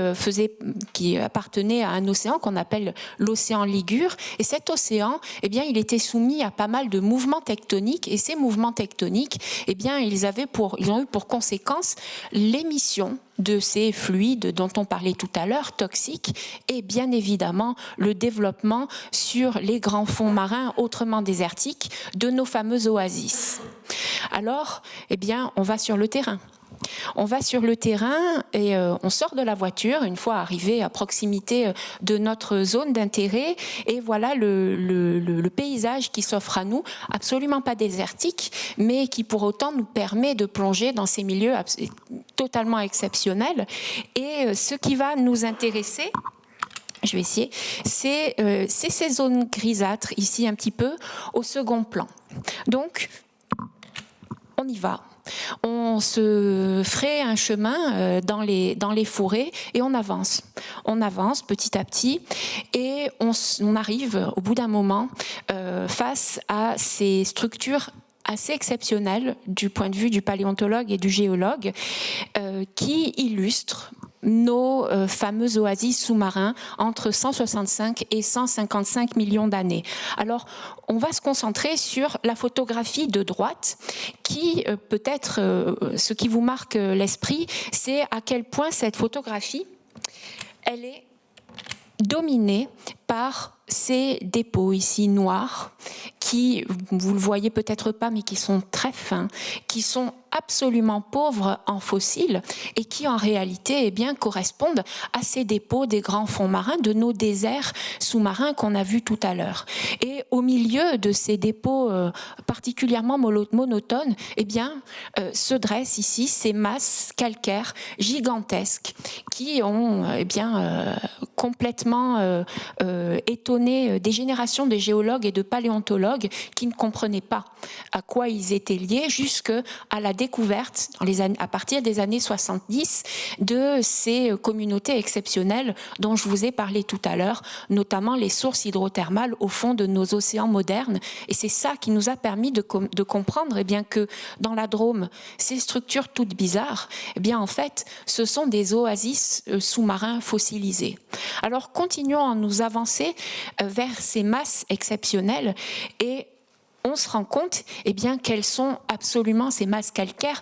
A: appartenait à un océan qu'on appelle l'océan Ligure. Et cet océan, eh bien, il était soumis à pas mal de mouvements tectoniques. Et ces mouvements tectoniques, eh bien, ils ont eu pour conséquence l'émission de ces fluides dont on parlait tout à l'heure, toxiques, et bien évidemment le développement sur les grands fonds marins autrement désertiques de nos fameuses oasis. Alors, eh bien, on va sur le terrain. On va sur le terrain et on sort de la voiture une fois arrivé à proximité de notre zone d'intérêt, et voilà le paysage qui s'offre à nous, absolument pas désertique, mais qui pour autant nous permet de plonger dans ces milieux totalement exceptionnels. Et ce qui va nous intéresser, je vais essayer, c'est ces zones grisâtres ici un petit peu au second plan. Donc on y va. On se ferait un chemin dans les forêts et on avance. On avance petit à petit et on arrive au bout d'un moment face à ces structures assez exceptionnelles du point de vue du paléontologue et du géologue qui illustrent nos fameuses oasis sous-marins entre 165 et 155 millions d'années. Alors, on va se concentrer sur la photographie de droite qui, peut-être, ce qui vous marque l'esprit, c'est à quel point cette photographie, elle est dominée par ces dépôts ici noirs qui, vous le voyez peut-être pas, mais qui sont très fins, qui sont absolument pauvres en fossiles et qui en réalité eh bien, correspondent à ces dépôts des grands fonds marins, de nos déserts sous-marins qu'on a vus tout à l'heure. Et au milieu de ces dépôts particulièrement monotones, eh bien, se dressent ici ces masses calcaires gigantesques qui ont eh bien, complètement étonné des générations de géologues et de paléontologues qui ne comprenaient pas à quoi ils étaient liés jusqu'à la découverte, à partir des années 70, de ces communautés exceptionnelles dont je vous ai parlé tout à l'heure, notamment les sources hydrothermales au fond de nos océans modernes. Et c'est ça qui nous a permis de comprendre eh bien, que dans la Drôme, ces structures toutes bizarres, eh bien, en fait, ce sont des oasis sous-marins fossilisés. Alors continuons à nous avancer vers ces masses exceptionnelles et on se rend compte eh bien, qu'elles sont absolument, ces masses calcaires,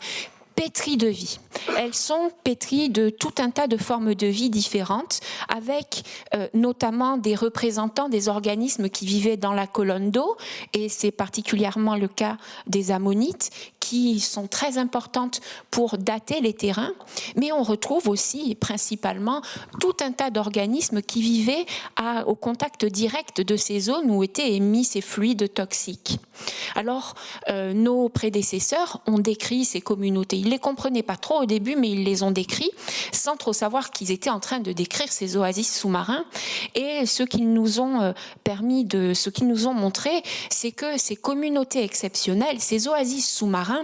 A: pétries de vie. Elles sont pétries de tout un tas de formes de vie différentes, avec notamment des représentants des organismes qui vivaient dans la colonne d'eau, et c'est particulièrement le cas des ammonites, qui sont très importantes pour dater les terrains, mais on retrouve aussi principalement tout un tas d'organismes qui vivaient au contact direct de ces zones où étaient émis ces fluides toxiques. Alors, nos prédécesseurs ont décrit ces communautés. Ils ne les comprenaient pas trop au début, mais ils les ont décrits sans trop savoir qu'ils étaient en train de décrire ces oasis sous-marins. Et ce qu'ils nous ont ce qu'ils nous ont montré, c'est que ces communautés exceptionnelles, ces oasis sous-marins,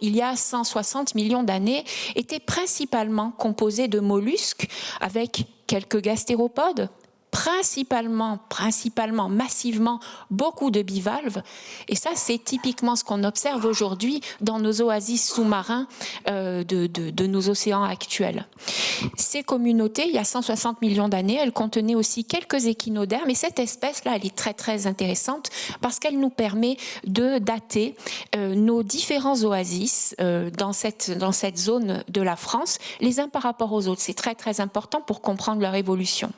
A: il y a 160 millions d'années, étaient principalement composés de mollusques avec quelques gastéropodes, principalement, massivement, beaucoup de bivalves. Et ça, c'est typiquement ce qu'on observe aujourd'hui dans nos oasis sous-marins de nos océans actuels. Ces communautés, il y a 160 millions d'années, elles contenaient aussi quelques échinodermes. Et cette espèce-là, elle est très, très intéressante parce qu'elle nous permet de dater nos différents oasis dans cette zone de la France, les uns par rapport aux autres. C'est très, très important pour comprendre leur évolution.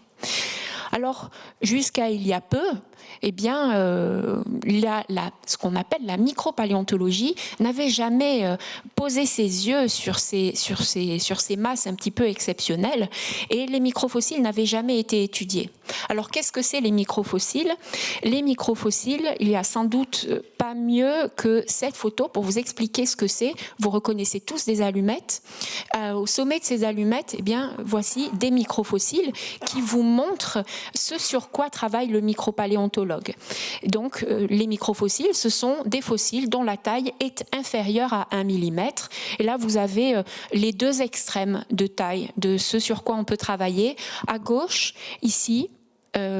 A: Alors, jusqu'à il y a peu, eh bien, ce qu'on appelle la micropaléontologie n'avait jamais posé ses yeux sur ces masses un petit peu exceptionnelles, et les microfossiles n'avaient jamais été étudiés. Alors, qu'est-ce que c'est les microfossiles? Les microfossiles, il y a sans doute pas mieux que cette photo pour vous expliquer ce que c'est. Vous reconnaissez tous des allumettes. Au sommet de ces allumettes, eh bien, voici des microfossiles qui vous montrent ce sur quoi travaille le micropaléontologue. Donc, les microfossiles, ce sont des fossiles dont la taille est inférieure à 1 mm. Et là, vous avez les deux extrêmes de taille de ce sur quoi on peut travailler. À gauche, ici,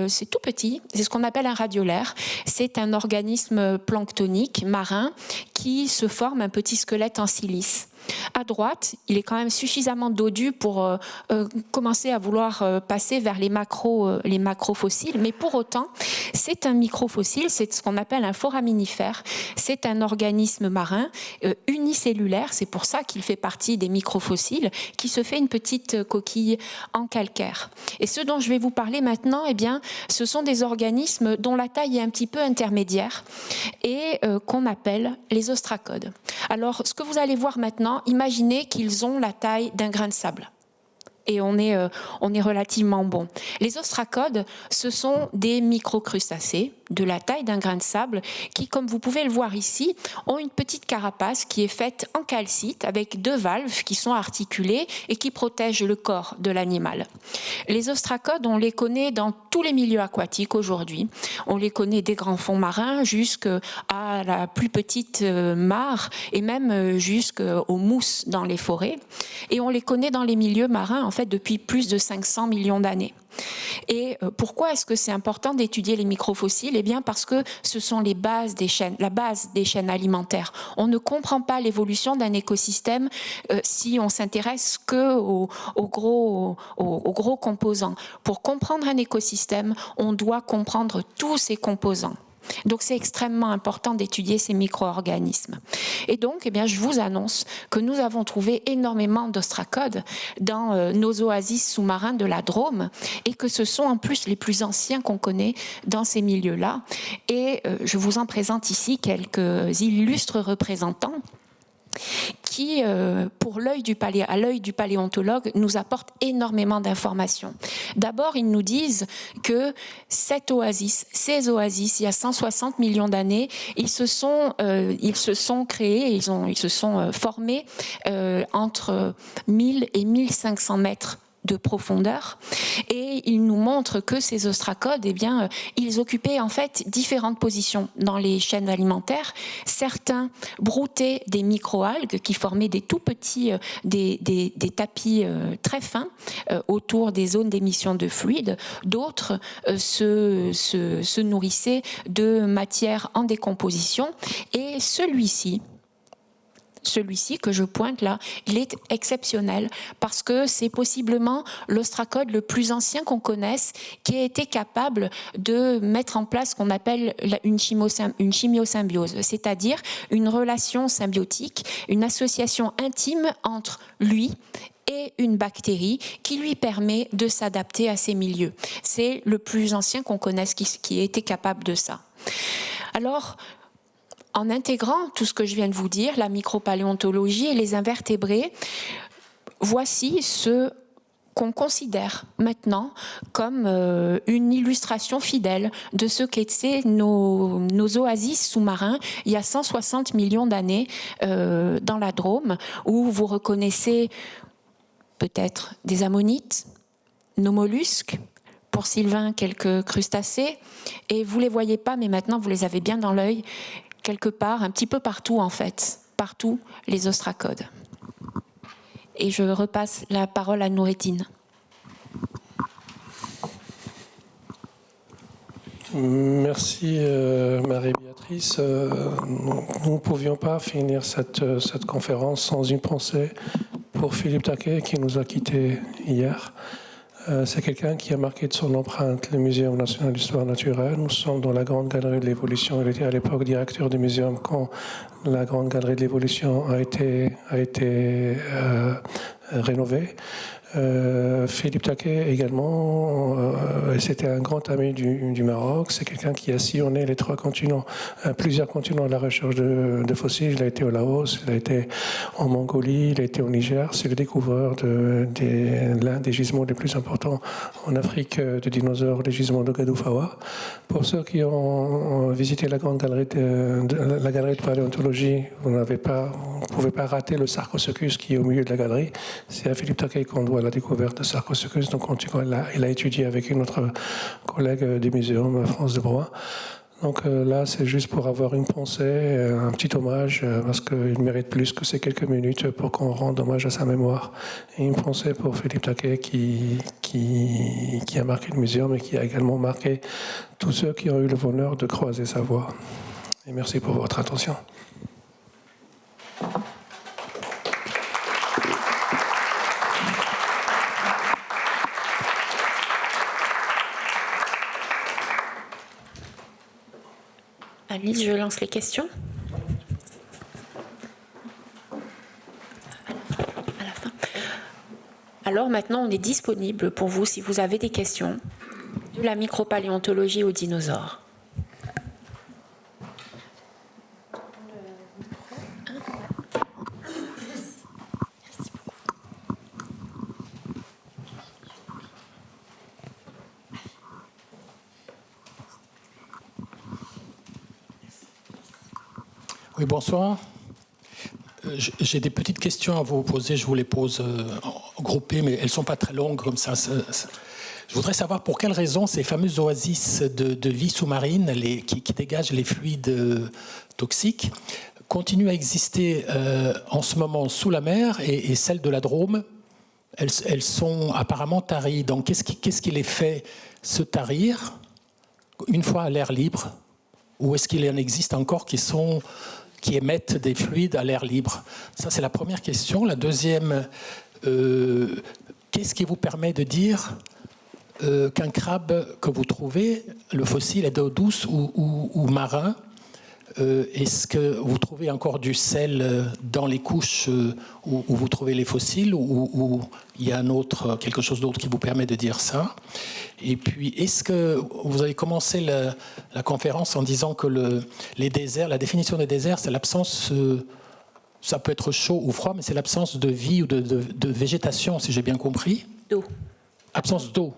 A: c'est tout petit, c'est ce qu'on appelle un radiolaire. C'est un organisme planctonique, marin, qui se forme un petit squelette en silice. À droite, il est quand même suffisamment dodu pour commencer à vouloir passer vers les macrofossiles, mais pour autant, c'est un microfossile, c'est ce qu'on appelle un foraminifère. C'est un organisme marin unicellulaire, c'est pour ça qu'il fait partie des microfossiles, qui se fait une petite coquille en calcaire. Et ce dont je vais vous parler maintenant, eh bien, ce sont des organismes dont la taille est un petit peu intermédiaire et qu'on appelle les ostracodes. Alors, ce que vous allez voir maintenant, imaginez qu'ils ont la taille d'un grain de sable. Et on est relativement bon. Les ostracodes, ce sont des microcrustacés de la taille d'un grain de sable qui, comme vous pouvez le voir ici, ont une petite carapace qui est faite en calcite avec 2 valves qui sont articulées et qui protègent le corps de l'animal. Les ostracodes, on les connaît dans tous les milieux aquatiques aujourd'hui. On les connaît des grands fonds marins jusqu'à la plus petite mare et même jusqu'aux mousses dans les forêts. Et on les connaît dans les milieux marins en fait depuis plus de 500 millions d'années. Et pourquoi est-ce que c'est important d'étudier les microfossiles? Eh bien parce que ce sont les bases des chaînes, la base des chaînes alimentaires. On ne comprend pas l'évolution d'un écosystème si on s'intéresse que aux gros composants. Pour comprendre un écosystème, on doit comprendre tous ses composants. Donc c'est extrêmement important d'étudier ces micro-organismes. Et donc, eh bien, je vous annonce que nous avons trouvé énormément d'ostracodes dans nos oasis sous-marins de la Drôme et que ce sont en plus les plus anciens qu'on connaît dans ces milieux-là. Et je vous en présente ici quelques illustres représentants qui, à l'œil du paléontologue, nous apportent énormément d'informations. D'abord, ils nous disent que ces oasis, il y a 160 millions d'années, ils se sont créés, ils se sont formés entre 1000 et 1500 mètres de profondeur, et il nous montre que ces ostracodes, eh bien, ils occupaient en fait différentes positions dans les chaînes alimentaires. Certains broutaient des microalgues qui formaient des tout petits, des tapis très fins autour des zones d'émission de fluides. D'autres se nourrissaient de matières en décomposition, et celui-ci que je pointe là, il est exceptionnel parce que c'est possiblement l'ostracode le plus ancien qu'on connaisse qui a été capable de mettre en place ce qu'on appelle une chimiosymbiose, c'est-à-dire une relation symbiotique, une association intime entre lui et une bactérie qui lui permet de s'adapter à ces milieux. C'est le plus ancien qu'on connaisse qui a été capable de ça. Alors, en intégrant tout ce que je viens de vous dire, la micropaléontologie et les invertébrés, voici ce qu'on considère maintenant comme une illustration fidèle de ce qu'étaient nos oasis sous-marins il y a 160 millions d'années dans la Drôme, où vous reconnaissez peut-être des ammonites, nos mollusques, pour Sylvain quelques crustacés, et vous ne les voyez pas, mais maintenant vous les avez bien dans l'œil, quelque part, un petit peu partout en fait, partout les ostracodes. Et je repasse la parole à Noureddine.
C: Merci Marie-Béatrice. Nous ne pouvions pas finir cette conférence sans une pensée pour Philippe Taquet qui nous a quittés hier. C'est quelqu'un qui a marqué de son empreinte le Muséum national d'histoire naturelle. Nous sommes dans la Grande Galerie de l'Évolution. Il était à l'époque directeur du muséum quand la Grande Galerie de l'Évolution a été rénovée. Philippe Taquet également, c'était un grand ami du Maroc. C'est quelqu'un qui a sillonné les 3 continents, plusieurs continents à la recherche de fossiles. Il a été au Laos, il a été en Mongolie, il a été au Niger. C'est le découvreur l'un des gisements les plus importants en Afrique de dinosaures, les gisements de Gadoufawa. Pour ceux qui ont visité la grande galerie la galerie de paléontologie, vous ne pouvez pas rater le Sarcosuchus qui est au milieu de la galerie. C'est à Philippe Taquet qu'on doit la découverte de Sarcosuchus. Donc il a étudié avec une autre collègue du muséum, France de Broye. Donc là, c'est juste pour avoir une pensée, un petit hommage, parce qu'il mérite plus que ces quelques minutes pour qu'on rende hommage à sa mémoire. Et une pensée pour Philippe Taquet qui a marqué le muséum et qui a également marqué tous ceux qui ont eu le bonheur de croiser sa voie. Et merci pour votre attention.
A: Alice, je lance les questions. À la fin. Alors maintenant, on est disponible pour vous si vous avez des questions. De la micropaléontologie aux dinosaures.
D: Oui, bonsoir. J'ai des petites questions à vous poser. Je vous les pose groupées, mais elles ne sont pas très longues comme ça. Je voudrais savoir pour quelles raisons ces fameuses oasis de vie sous-marine qui dégagent les fluides toxiques continuent à exister en ce moment sous la mer et celles de la Drôme, elles sont apparemment taries. Donc qu'est-ce qui les fait se tarir une fois à l'air libre? Ou est-ce qu'il en existe encore qui émettent des fluides à l'air libre? Ça, c'est la première question. La deuxième, qu'est-ce qui vous permet de dire qu'un crabe que vous trouvez, le fossile est d'eau douce ou marin? Est-ce que vous trouvez encore du sel dans les couches où vous trouvez les fossiles, ou il y a quelque chose d'autre qui vous permet de dire ça? Et puis, est-ce que vous avez commencé la conférence en disant que les déserts, la définition des déserts, c'est l'absence, ça peut être chaud ou froid, mais c'est l'absence de vie ou de végétation, si j'ai bien compris?
A: D'eau.
D: Absence d'eau.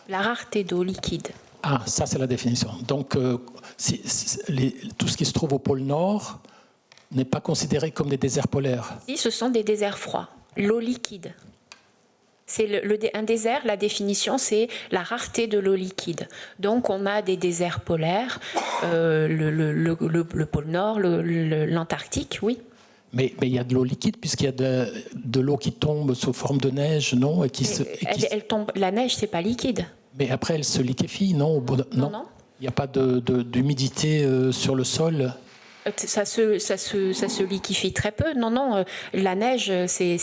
A: La rareté d'eau liquide.
D: Ah, ça c'est la définition. Donc, tout ce qui se trouve au pôle Nord n'est pas considéré comme des déserts polaires.
A: Si, ce sont des déserts froids. L'eau liquide. C'est un désert, la définition, c'est la rareté de l'eau liquide. Donc, on a des déserts polaires, le pôle Nord, l'Antarctique, oui.
D: Mais il y a de l'eau liquide puisqu'il y a de l'eau qui tombe sous forme de neige, non?
A: Elle tombe, la neige, c'est pas liquide.
D: Mais après, elle se liquéfie, non?
A: Non.
D: Il n'y a pas d'humidité sur le sol?
A: Ça se liquéfie très peu. Non. La neige, c'est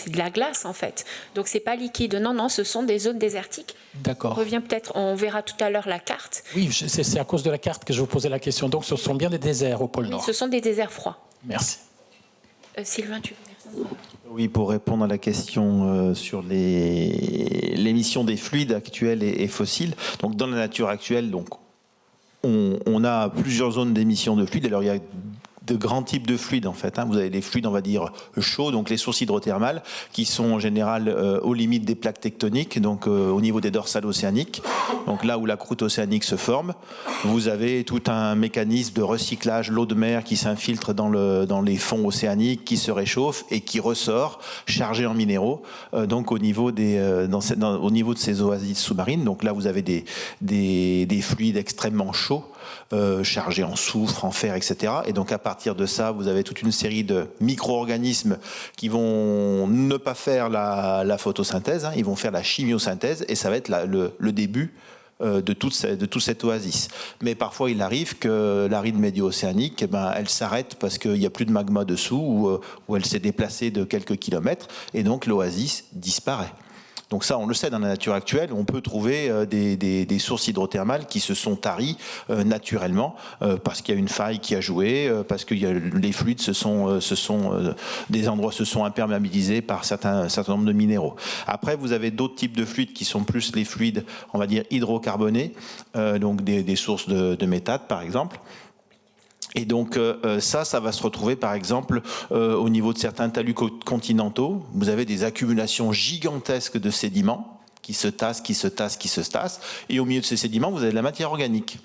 A: de la glace, en fait. Donc, c'est pas liquide. Non, ce sont des zones désertiques.
D: D'accord.
A: On verra tout à l'heure la carte.
D: Oui, c'est à cause de la carte que je vous posais la question. Donc, ce sont bien des déserts au pôle Nord.
A: Oui, ce sont des déserts froids.
D: Merci.
A: Sylvain, tu veux?
B: Oui, pour répondre à la question sur l'émission des fluides actuels et fossiles. Donc, dans la nature actuelle, donc, on a plusieurs zones d'émission de fluides. Alors, il y a de grands types de fluides en fait. Vous avez des fluides, on va dire, chauds, donc les sources hydrothermales, qui sont en général aux limites des plaques tectoniques, donc au niveau des dorsales océaniques, donc là où la croûte océanique se forme. Vous avez tout un mécanisme de recyclage, l'eau de mer qui s'infiltre dans les fonds océaniques, qui se réchauffe et qui ressort chargé en minéraux, donc au niveau de ces oasis sous-marines. Donc là, vous avez des fluides extrêmement chauds, chargés en soufre, en fer, etc. Et donc à partir de ça, vous avez toute une série de micro-organismes qui vont ne pas faire la photosynthèse, ils vont faire la chimiosynthèse, et ça va être le début de toute cette oasis. Mais parfois, il arrive que l'aride médio-océanique, elle s'arrête parce qu'il n'y a plus de magma dessous, ou elle s'est déplacée de quelques kilomètres, et donc l'oasis disparaît. Donc ça, on le sait, dans la nature actuelle, on peut trouver des sources hydrothermales qui se sont taries naturellement parce qu'il y a une faille qui a joué, parce que les fluides des endroits se sont imperméabilisés par certain nombre de minéraux. Après, vous avez d'autres types de fluides qui sont plus les fluides, on va dire, hydrocarbonés, donc des sources de méthane, par exemple. Et donc ça va se retrouver par exemple au niveau de certains talus continentaux. Vous avez des accumulations gigantesques de sédiments qui se tassent, et au milieu de ces sédiments, vous avez de la matière organique.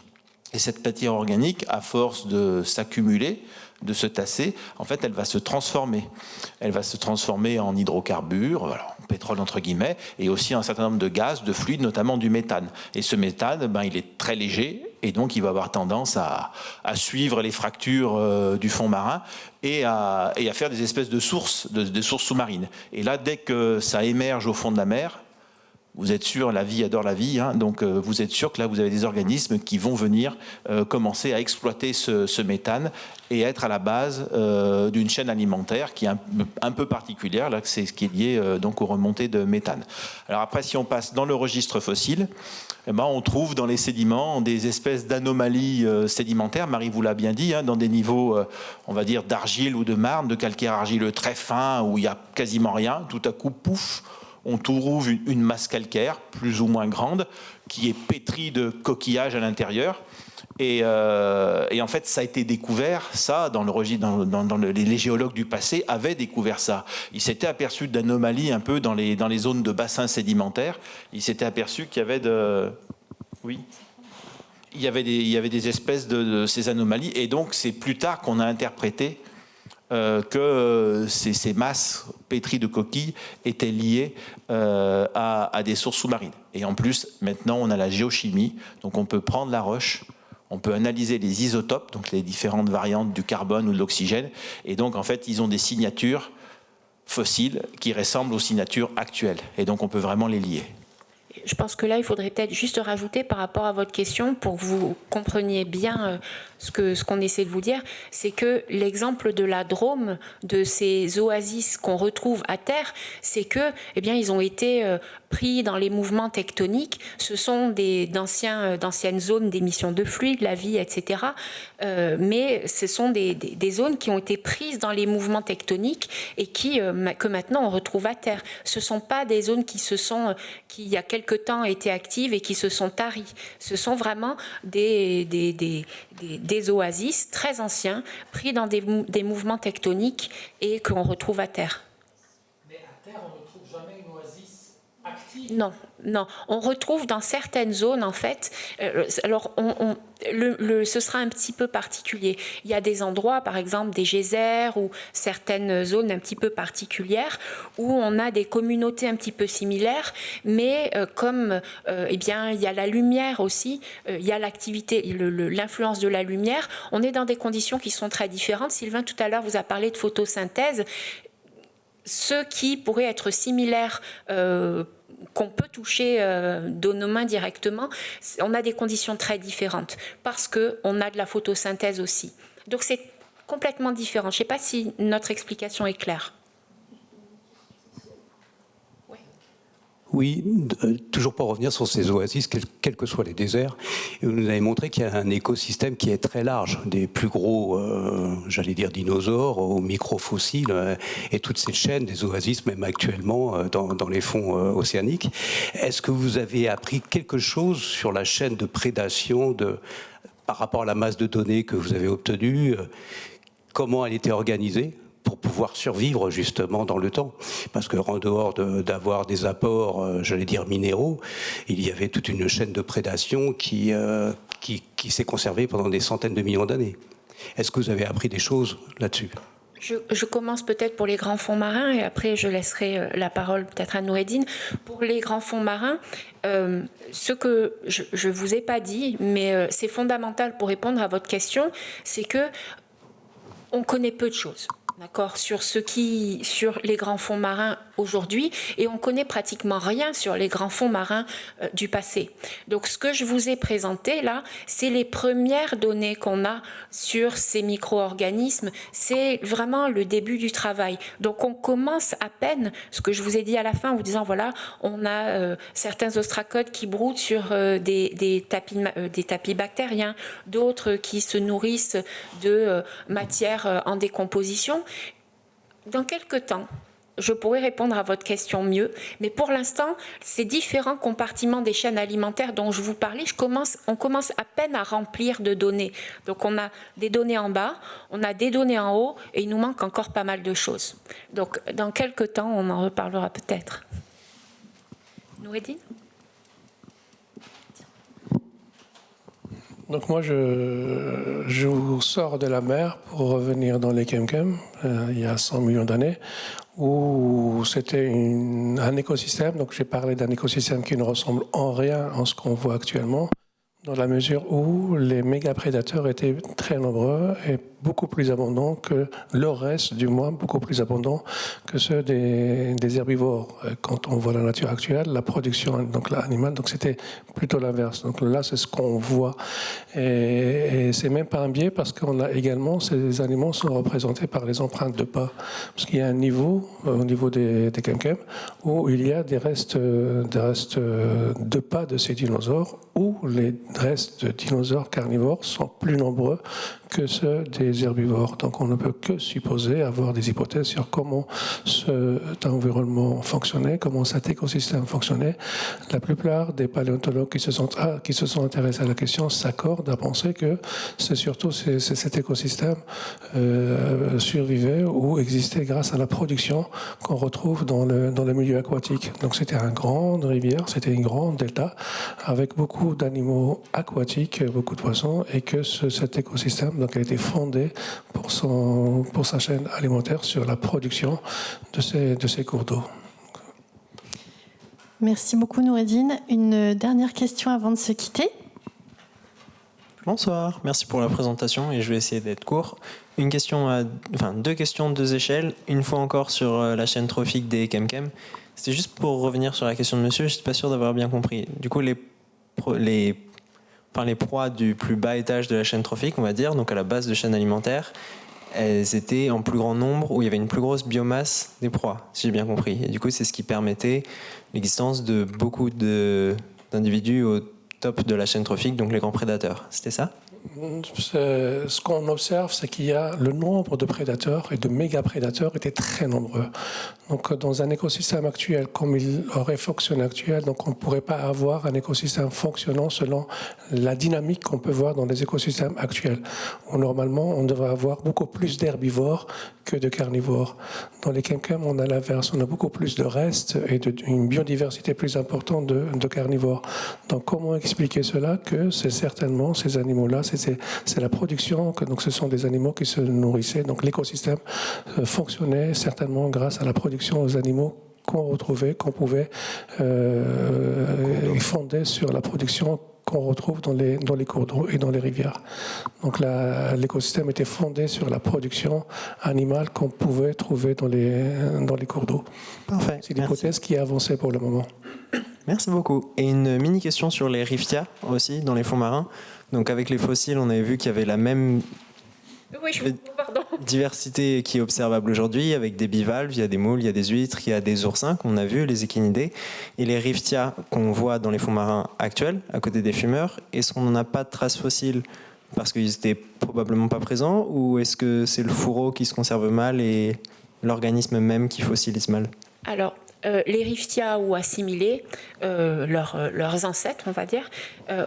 B: Et cette matière organique, à force de s'accumuler, de se tasser, en fait, elle va se transformer. Elle va se transformer en hydrocarbures, en pétrole entre guillemets, et aussi un certain nombre de gaz, de fluides, notamment du méthane. Et ce méthane, il est très léger, et donc il va avoir tendance à suivre les fractures du fond marin et à faire des espèces de sources sous-marines. Et là, dès que ça émerge au fond de la mer, vous êtes sûr, la vie adore la vie, hein, donc vous êtes sûr que là vous avez des organismes qui vont venir commencer à exploiter ce méthane et être à la base d'une chaîne alimentaire qui est un peu particulière, là c'est ce qui est lié donc aux remontées de méthane. Alors après, si on passe dans le registre fossile, eh ben, on trouve dans les sédiments des espèces d'anomalies sédimentaires, Marie vous l'a bien dit, hein, dans des niveaux, on va dire, d'argile ou de marne, de calcaire argileux très fin, où il n'y a quasiment rien, tout à coup, pouf, on trouve une masse calcaire, plus ou moins grande, qui est pétrie de coquillages à l'intérieur. Et en fait, ça a été découvert, ça, dans le registre, les géologues du passé avaient découvert ça. Ils s'étaient aperçus d'anomalies un peu dans les zones de bassins sédimentaires. Ils s'étaient aperçus qu'il y avait oui. Il y avait des espèces de ces anomalies. Et donc, c'est plus tard qu'on a interprété que ces masses pétries de coquilles étaient liées à des sources sous-marines. Et en plus, maintenant, on a la géochimie. Donc, on peut prendre la roche. On peut analyser les isotopes, donc les différentes variantes du carbone ou de l'oxygène. Et donc, en fait, ils ont des signatures fossiles qui ressemblent aux signatures actuelles. Et donc, on peut vraiment les lier.
A: Je pense que là, il faudrait peut-être juste rajouter par rapport à votre question, pour que vous compreniez bien ce qu'on essaie de vous dire, c'est que l'exemple de la Drôme, de ces oasis qu'on retrouve à terre, c'est que, eh bien, ils ont été pris dans les mouvements tectoniques. Ce sont d'anciennes zones d'émission de fluides, la vie, etc. Mais ce sont des zones qui ont été prises dans les mouvements tectoniques et que maintenant on retrouve à terre. Ce ne sont pas des zones qui il y a quelque temps étaient actives et qui se sont taries. Ce sont vraiment des oasis très anciens, pris dans des mouvements tectoniques et qu'on retrouve à terre.
D: Mais à terre, on ne retrouve jamais une oasis active?
A: Non, non. On retrouve dans certaines zones, en fait, alors ce sera un petit peu particulier. Il y a des endroits, par exemple des geysers ou certaines zones un petit peu particulières où on a des communautés un petit peu similaires, mais comme eh bien, il y a la lumière aussi, il y a l'activité, l'influence de la lumière, on est dans des conditions qui sont très différentes. Sylvain, tout à l'heure, vous a parlé de photosynthèse. Ceux qui pourraient être similaires qu'on peut toucher de nos mains directement, on a des conditions très différentes parce qu'on a de la photosynthèse aussi. Donc c'est complètement différent. Je ne sais pas si notre explication est claire.
E: Oui, toujours pour revenir sur ces oasis, quels que soient les déserts, vous nous avez montré qu'il y a un écosystème qui est très large, des plus gros, j'allais dire dinosaures, aux microfossiles, et toutes ces chaînes des oasis, même actuellement, dans les fonds océaniques. Est-ce que vous avez appris quelque chose sur la chaîne de prédation par rapport à la masse de données que vous avez obtenue? Comment elle était organisée pour pouvoir survivre justement dans le temps? Parce qu'en dehors d'avoir des apports, j'allais dire minéraux, il y avait toute une chaîne de prédation qui s'est conservée pendant des centaines de millions d'années. Est-ce que vous avez appris des choses là-dessus?
A: Je commence peut-être pour les grands fonds marins et après je laisserai la parole peut-être à Noureddine. Pour les grands fonds marins, ce que je ne vous ai pas dit, mais c'est fondamental pour répondre à votre question, c'est que on connaît peu de choses. D'accord, sur les grands fonds marins aujourd'hui, et on connaît pratiquement rien sur les grands fonds marins du passé. Donc ce que je vous ai présenté là, c'est les premières données qu'on a sur ces micro-organismes, c'est vraiment le début du travail. Donc on commence à peine, ce que je vous ai dit à la fin en vous disant voilà, on a certains ostracodes qui broutent sur des tapis bactériens, d'autres qui se nourrissent de matières en décomposition. Dans quelques temps, je pourrais répondre à votre question mieux, mais pour l'instant, ces différents compartiments des chaînes alimentaires dont je vous parlais, on commence à peine à remplir de données. Donc on a des données en bas, on a des données en haut, et il nous manque encore pas mal de choses. Donc dans quelques temps, on en reparlera peut-être. Noureddine ?
C: Donc moi, je vous sors de la mer pour revenir dans les Kemkem, il y a 100 millions d'années, où c'était un écosystème. Donc j'ai parlé d'un écosystème qui ne ressemble en rien à ce qu'on voit actuellement. dans la mesure où les mégaprédateurs étaient très nombreux et beaucoup plus abondants que le reste, du moins beaucoup plus abondants que ceux des herbivores. Quand on voit la nature actuelle, la production donc animale, donc c'était plutôt l'inverse. Donc là, c'est ce qu'on voit. Et c'est même pas un biais parce qu'on a également, ces animaux sont représentés par les empreintes de pas. Parce qu'il y a un niveau, au niveau des Kemkem, où il y a des restes de pas de ces dinosaures, où les restes de dinosaures carnivores sont plus nombreux que ceux des herbivores. Donc on ne peut que supposer, avoir des hypothèses sur comment cet environnement fonctionnait, comment cet écosystème fonctionnait. La plupart des paléontologues qui se sont intéressés à la question s'accordent à penser que c'est surtout cet écosystème survivait ou existait grâce à la production qu'on retrouve dans le milieu aquatique. Donc c'était une grande rivière, c'était une grande delta avec beaucoup d'animaux aquatiques, beaucoup de poissons, et que cet écosystème donc, a été fondé pour sa chaîne alimentaire sur la production de ces cours d'eau.
F: Merci beaucoup Noureddine. Une dernière question avant de se quitter.
G: Bonsoir, merci pour la présentation et je vais essayer d'être court. Deux questions, deux échelles. Une fois encore sur la chaîne trophique des Kemkem. C'était juste pour revenir sur la question de monsieur, je ne suis pas sûr d'avoir bien compris. Du coup, les proies du plus bas étage de la chaîne trophique, on va dire, donc à la base de chaîne alimentaire, elles étaient en plus grand nombre où il y avait une plus grosse biomasse des proies, si j'ai bien compris. Et du coup, c'est ce qui permettait l'existence de beaucoup d'individus au top de la chaîne trophique, donc les grands prédateurs. C'était ça ?
C: Ce qu'on observe, c'est qu'il y a le nombre de prédateurs et de méga-prédateurs était très nombreux. Donc, dans un écosystème actuel, comme il aurait fonctionné actuel, donc on ne pourrait pas avoir un écosystème fonctionnant selon la dynamique qu'on peut voir dans les écosystèmes actuels, où normalement on devrait avoir beaucoup plus d'herbivores que de carnivores. Dans les Kemkem, on a l'inverse, on a beaucoup plus de restes et une biodiversité plus importante de carnivores. Donc, comment expliquer cela? Que c'est certainement ces animaux-là, c'est la production, donc ce sont des animaux qui se nourrissaient, donc l'écosystème fonctionnait certainement grâce à la production aux animaux qu'on retrouvait, qu'on pouvait fonder sur la production qu'on retrouve dans les cours d'eau et dans les rivières. Donc l'écosystème était fondé sur la production animale qu'on pouvait trouver dans les cours d'eau.
G: Parfait.
C: C'est l'hypothèse qui est avancée pour le moment.
G: Merci beaucoup. Et une mini question sur les riftia aussi dans les fonds marins. Donc avec les fossiles, on avait vu qu'il y avait la même diversité qui est observable aujourd'hui, avec des bivalves, il y a des moules, il y a des huîtres, il y a des oursins qu'on a vus, les échinidés, et les riftia qu'on voit dans les fonds marins actuels, à côté des fumeurs. Est-ce qu'on n'en a pas de traces fossiles parce qu'ils n'étaient probablement pas présents, ou est-ce que c'est le fourreau qui se conserve mal et l'organisme même qui fossilise mal?
A: Alors, les riftia ou assimilés, leurs ancêtres, on va dire,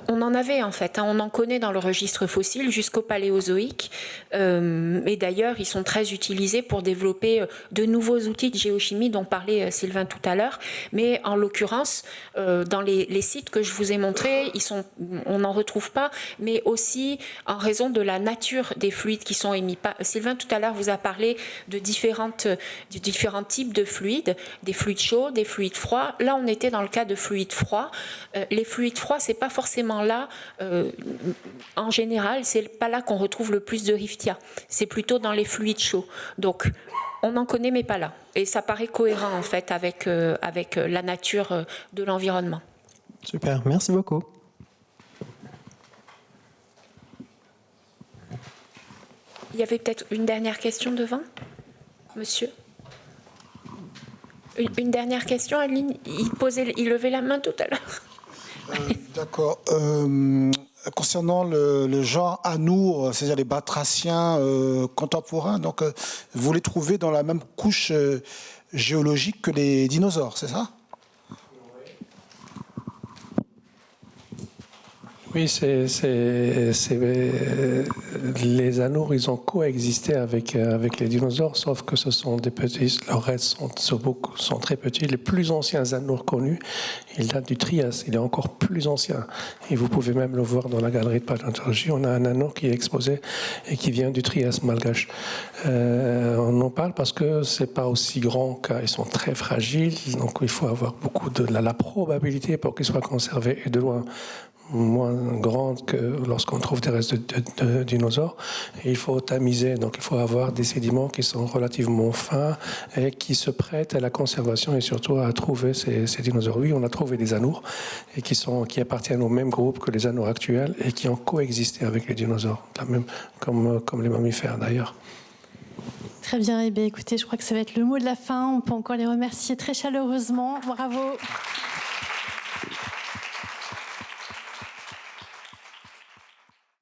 A: on en avait en fait, on en connaît dans le registre fossile jusqu'au Paléozoïque, et d'ailleurs ils sont très utilisés pour développer de nouveaux outils de géochimie dont parlait Sylvain tout à l'heure, mais en l'occurrence dans les sites que je vous ai montrés, on n'en retrouve pas, mais aussi en raison de la nature des fluides qui sont émis. Sylvain tout à l'heure vous a parlé de différents types de fluides, des fluides chauds, des fluides froids. Là, on était dans le cas de fluides froids. Les fluides froids, c'est pas forcément là, en général, c'est pas là qu'on retrouve le plus de riftia. C'est plutôt dans les fluides chauds. Donc, on en connaît, mais pas là. Et ça paraît cohérent, en fait, avec la nature de l'environnement.
G: Super, merci beaucoup.
A: Il y avait peut-être une dernière question devant, monsieur? Une dernière question, Aline. Il levait la main tout à l'heure.
H: D'accord. Concernant le genre Anour, c'est-à-dire les batraciens contemporains, donc vous les trouvez dans la même couche géologique que les dinosaures, c'est ça?
C: Oui, les anours, ils ont coexisté avec les dinosaures, sauf que ce sont des petits, leurs restes sont très petits. Les plus anciens anours connus, ils datent du Trias, il est encore plus ancien. Et vous pouvez même le voir dans la galerie de paléontologie. On a un anour qui est exposé et qui vient du Trias malgache. On en parle parce que c'est pas aussi grand qu'ils sont très fragiles, donc il faut avoir beaucoup de la probabilité pour qu'ils soient conservés et de loin. moins grandes que lorsqu'on trouve des restes de dinosaures. Et il faut tamiser, donc il faut avoir des sédiments qui sont relativement fins et qui se prêtent à la conservation et surtout à trouver ces dinosaures. Oui, on a trouvé des anours et qui appartiennent au même groupe que les anours actuels et qui ont coexisté avec les dinosaures, même comme les mammifères d'ailleurs.
F: Très bien, eh bien, écoutez, je crois que ça va être le mot de la fin. On peut encore les remercier très chaleureusement. Bravo.